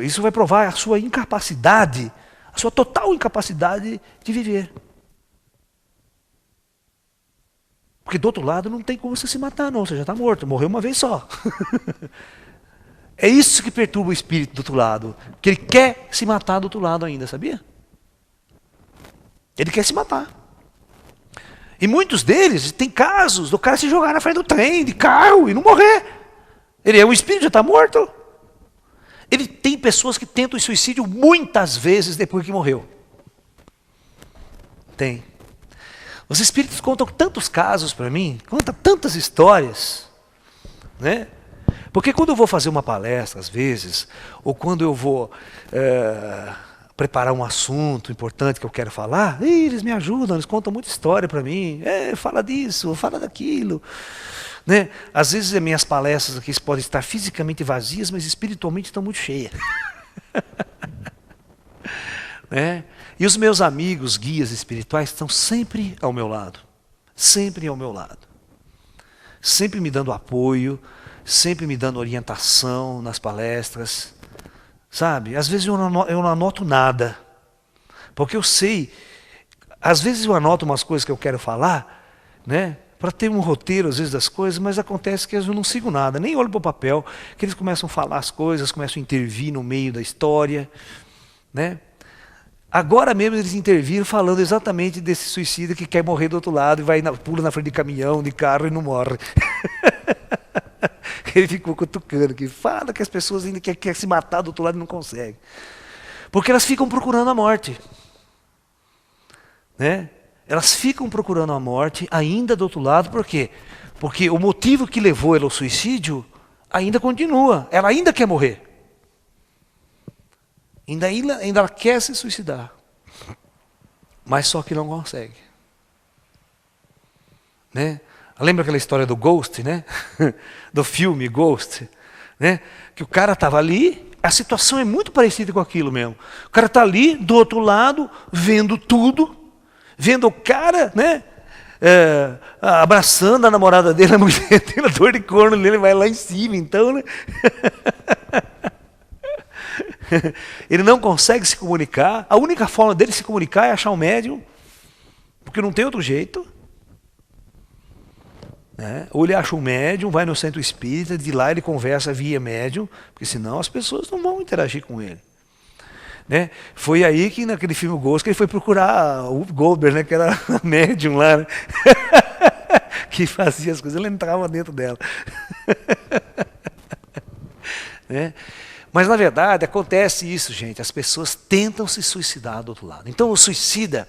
Isso vai provar a sua incapacidade, a sua total incapacidade de viver. Porque do outro lado não tem como você se matar, não. Você já está morto, morreu uma vez só. É isso que perturba o espírito do outro lado. Que ele quer se matar do outro lado ainda, sabia? Ele quer se matar. E muitos deles, tem casos do cara se jogar na frente do trem, de carro, e não morrer. Ele é um espírito, já está morto. Ele tem pessoas que tentam o suicídio muitas vezes depois que morreu. Tem. Os espíritos contam tantos casos para mim, contam tantas histórias, né? Porque quando eu vou fazer uma palestra, às vezes, ou quando eu vou preparar um assunto importante que eu quero falar, eles me ajudam, eles contam muita história para mim. Fala disso, fala daquilo. Né? Às vezes as minhas palestras aqui podem estar fisicamente vazias, mas espiritualmente estão muito cheias. Né? E os meus amigos, guias espirituais, estão sempre ao meu lado. Sempre ao meu lado. Sempre me dando apoio, sempre me dando orientação nas palestras. Sabe? Às vezes eu não anoto nada. Porque eu sei, às vezes eu anoto umas coisas que eu quero falar, né? Para ter um roteiro, às vezes, das coisas, mas acontece que eu não sigo nada, nem olho para o papel, que eles começam a falar as coisas, começam a intervir no meio da história. Né? Agora mesmo eles interviram falando exatamente desse suicida que quer morrer do outro lado e pula na frente de caminhão, de carro e não morre. Ele ficou cutucando, que fala que as pessoas ainda querem se matar do outro lado e não conseguem. Porque elas ficam procurando a morte. Né? Elas ficam procurando a morte ainda do outro lado, por quê? Porque o motivo que levou ela ao suicídio ainda continua. Ela ainda quer morrer. Ainda ela quer se suicidar. Mas só que não consegue. Né? Lembra aquela história do Ghost, né? Do filme Ghost? Né? Que o cara estava ali, a situação é muito parecida com aquilo mesmo. O cara está ali, do outro lado, vendo tudo. Vendo o cara, né, abraçando a namorada dele, a mulher dele, a dor de corno dele vai lá em cima, então, né? Ele não consegue se comunicar, a única forma dele se comunicar é achar um médium, porque não tem outro jeito. Né? Ou ele acha um médium, vai no centro espírita, de lá ele conversa via médium, porque senão as pessoas não vão interagir com ele. Né? Foi aí que naquele filme Ghost que ele foi procurar o Goldberg, né? Que era médium lá, né? Que fazia as coisas, ele entrava dentro dela. Né? Mas na verdade acontece isso, gente, as pessoas tentam se suicidar do outro lado. Então o suicida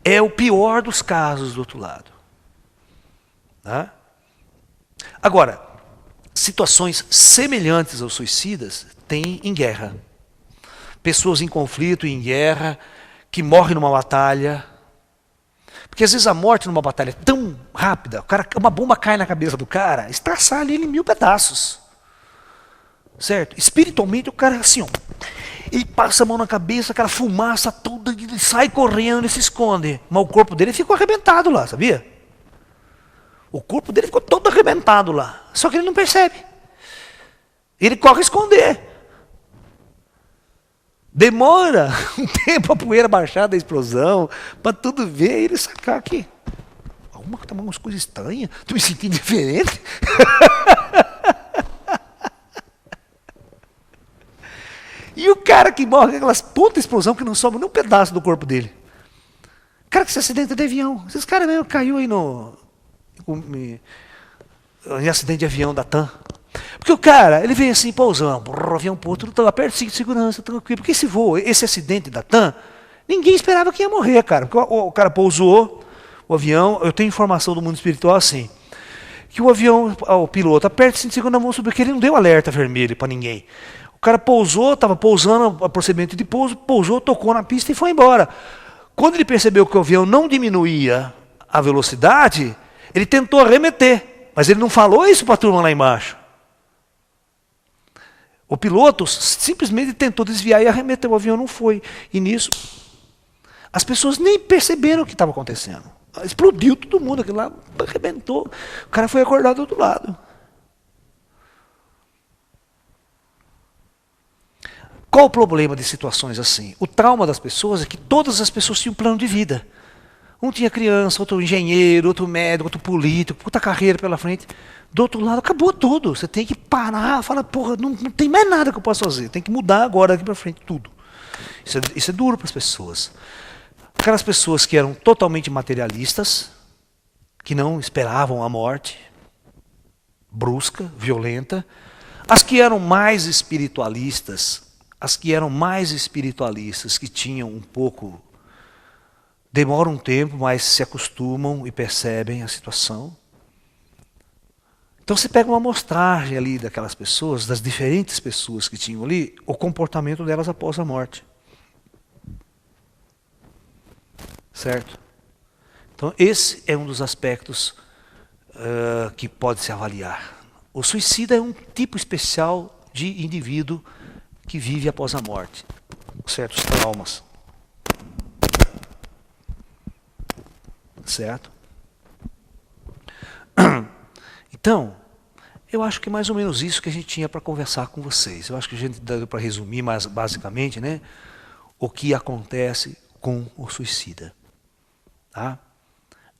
é o pior dos casos do outro lado. Tá? Agora, situações semelhantes aos suicidas tem em guerra. Pessoas em conflito, em guerra, que morrem numa batalha. Porque às vezes a morte numa batalha é tão rápida, uma bomba cai na cabeça do cara, estraçalha ele em 1000 pedaços. Certo? Espiritualmente o cara assim, ó, ele passa a mão na cabeça, aquela fumaça toda, ele sai correndo, ele se esconde. Mas o corpo dele ficou arrebentado lá, sabia? O corpo dele ficou todo arrebentado lá. Só que ele não percebe. Ele corre a esconder. Demora um tempo a poeira baixar da explosão, para tudo ver e ele sacar que alguma tá umas coisas estranhas, tô me sentindo diferente. E o cara que morre com aquelas puta explosão que não sobra nem um pedaço do corpo dele. O cara que se acidenta de avião. Esses caras mesmo caiu aí em acidente de avião da TAM. Porque o cara, ele veio assim, pousando, o avião pro outro, estava perto de segurança, tranquilo. Porque esse voo, esse acidente da TAM, ninguém esperava que ia morrer, cara. Porque o cara pousou, o avião, eu tenho informação do mundo espiritual assim, que o avião, o piloto, aperta o cinto de segurança, vamos subir, porque ele não deu alerta vermelho para ninguém. O cara pousou, estava pousando, o procedimento de pouso, pousou, tocou na pista e foi embora. Quando ele percebeu que o avião não diminuía a velocidade, ele tentou arremeter, mas ele não falou isso para a turma lá embaixo. O piloto simplesmente tentou desviar e arremeteu, o avião não foi. E nisso, as pessoas nem perceberam o que estava acontecendo. Explodiu todo mundo, aquilo lá arrebentou. O cara foi acordado do outro lado. Qual o problema de situações assim? O trauma das pessoas é que todas as pessoas tinham um plano de vida. Um tinha criança, outro engenheiro, outro médico, outro político, puta carreira pela frente. Do outro lado, acabou tudo. Você tem que parar, falar, porra, não tem mais nada que eu possa fazer. Tem que mudar agora, daqui para frente, tudo. Isso é duro para as pessoas. Aquelas pessoas que eram totalmente materialistas, que não esperavam a morte, brusca, violenta. As que eram mais espiritualistas, que tinham um pouco, demoram um tempo, mas se acostumam e percebem a situação. Então você pega uma amostragem ali daquelas pessoas, das diferentes pessoas que tinham ali, o comportamento delas após a morte. Certo? Então esse é um dos aspectos que pode se avaliar. O suicida é um tipo especial de indivíduo que vive após a morte. Certos traumas. Certo? Então, eu acho que é mais ou menos isso que a gente tinha para conversar com vocês. Eu acho que a gente deu para resumir mais basicamente, né, o que acontece com o suicida. Tá?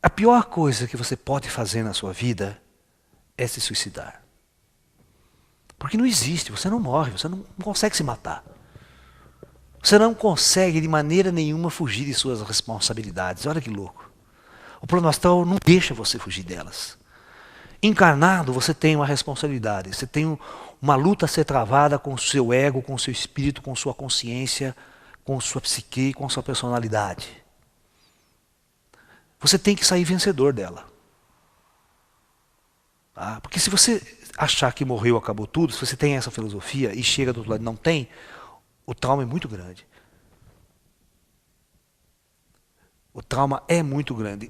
A pior coisa que você pode fazer na sua vida é se suicidar. Porque não existe, você não morre, você não consegue se matar. Você não consegue de maneira nenhuma fugir de suas responsabilidades. Olha que louco. O plano astral não deixa você fugir delas. Encarnado, você tem uma responsabilidade, você tem uma luta a ser travada com o seu ego, com o seu espírito, com sua consciência, com sua psique, com sua personalidade. Você tem que sair vencedor dela. Tá? Porque se você achar que morreu, acabou tudo, se você tem essa filosofia e chega do outro lado e não tem, o trauma é muito grande. O trauma é muito grande.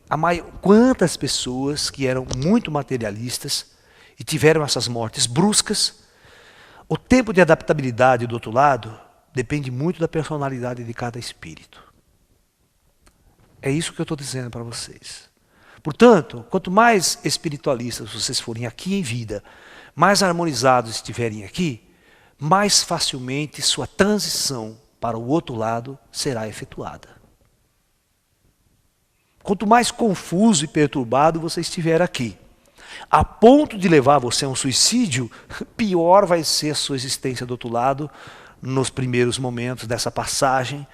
Quantas pessoas que eram muito materialistas e tiveram essas mortes bruscas, o tempo de adaptabilidade do outro lado depende muito da personalidade de cada espírito. É isso que eu estou dizendo para vocês. Portanto, quanto mais espiritualistas vocês forem aqui em vida, mais harmonizados estiverem aqui, mais facilmente sua transição para o outro lado será efetuada. Quanto mais confuso e perturbado você estiver aqui, a ponto de levar você a um suicídio, pior vai ser a sua existência do outro lado, nos primeiros momentos dessa passagem,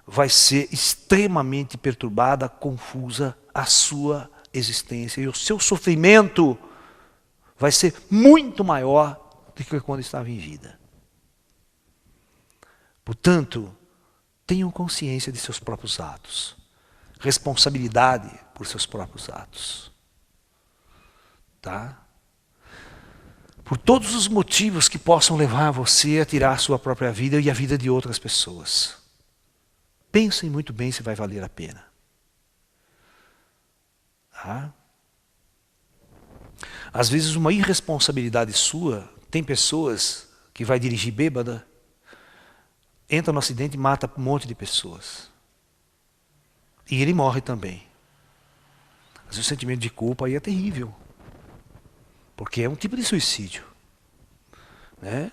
vai ser extremamente perturbada, confusa a sua existência. E o seu sofrimento vai ser muito maior do que quando estava em vida. Portanto, tenham consciência de seus próprios atos. Responsabilidade por seus próprios atos. Tá? Por todos os motivos que possam levar você a tirar a sua própria vida e a vida de outras pessoas. Pensem muito bem se vai valer a pena. Tá? Às vezes uma irresponsabilidade sua, tem pessoas que vai dirigir bêbada, entra no acidente e mata um monte de pessoas. E ele morre também. Mas o sentimento de culpa aí é terrível. Porque é um tipo de suicídio. Né?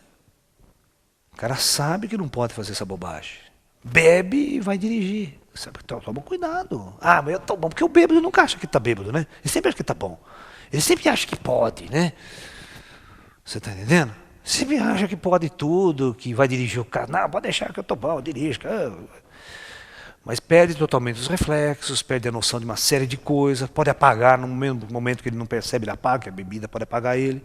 O cara sabe que não pode fazer essa bobagem. Bebe e vai dirigir. Sabe? Então, toma cuidado. Ah, mas eu tô bom. Porque o bêbado nunca acha que tá bêbado, né? Ele sempre acha que tá bom. Ele sempre acha que pode, né? Você tá entendendo? Sempre acha que pode tudo, que vai dirigir o carro. Não, pode deixar que eu tô bom, eu dirijo. Mas perde totalmente os reflexos, perde a noção de uma série de coisas, pode apagar no mesmo momento que ele não percebe, ele apaga, que a bebida pode apagar ele.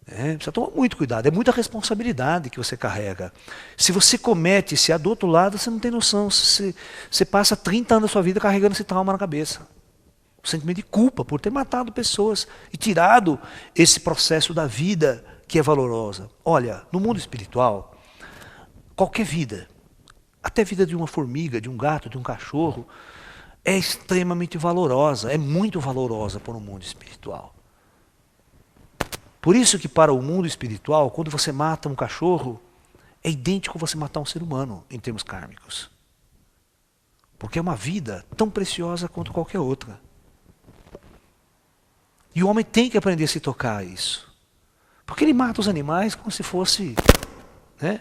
Precisa tomar muito cuidado, é muita responsabilidade que você carrega. Se você comete, se é do outro lado, você não tem noção. Você passa 30 anos da sua vida carregando esse trauma na cabeça. O sentimento de culpa por ter matado pessoas e tirado esse processo da vida que é valorosa. Olha, no mundo espiritual, qualquer vida, até a vida de uma formiga, de um gato, de um cachorro, é extremamente valorosa, é muito valorosa para o mundo espiritual. Por isso que para o mundo espiritual, quando você mata um cachorro, é idêntico a você matar um ser humano, em termos kármicos. Porque é uma vida tão preciosa quanto qualquer outra. E o homem tem que aprender a se tocar a isso. Porque ele mata os animais como se fosse, né?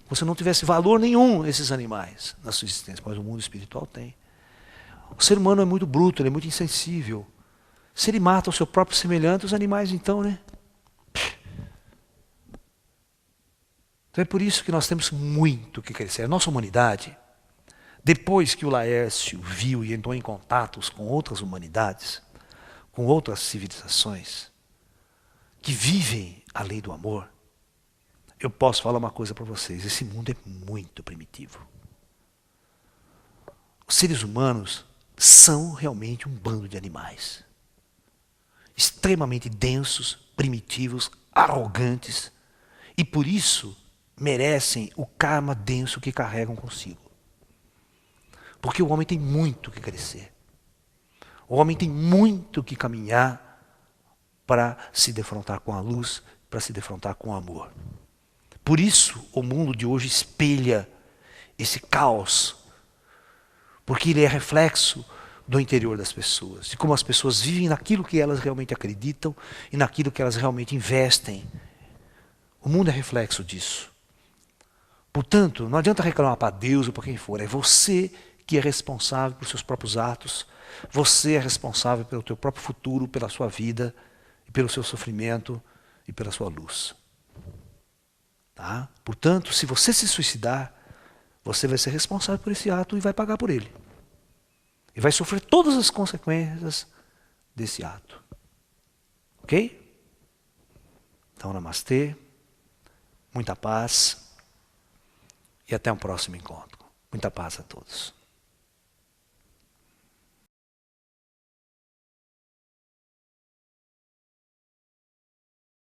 Como se não tivesse valor nenhum esses animais na sua existência. Mas o mundo espiritual tem. O ser humano é muito bruto, ele é muito insensível. Se ele mata o seu próprio semelhante, os animais então, né? Então é por isso que nós temos muito que crescer. A nossa humanidade, depois que o Laércio viu e entrou em contatos com outras humanidades, com outras civilizações, que vivem a lei do amor, eu posso falar uma coisa para vocês, esse mundo é muito primitivo. Os seres humanos são realmente um bando de animais. Extremamente densos, primitivos, arrogantes, e por isso merecem o karma denso que carregam consigo. Porque o homem tem muito que crescer. O homem tem muito que caminhar para se defrontar com a luz, para se defrontar com o amor. Por isso o mundo de hoje espelha esse caos, porque ele é reflexo do interior das pessoas, de como as pessoas vivem naquilo que elas realmente acreditam e naquilo que elas realmente investem. O mundo é reflexo disso. Portanto, não adianta reclamar para Deus ou para quem for, é você que é responsável por seus próprios atos, você é responsável pelo teu próprio futuro, pela sua vida, e pelo seu sofrimento e pela sua luz. Tá? Portanto, se você se suicidar, você vai ser responsável por esse ato e vai pagar por ele. E vai sofrer todas as consequências desse ato. Ok? Então, namastê, muita paz e até um próximo encontro. Muita paz a todos.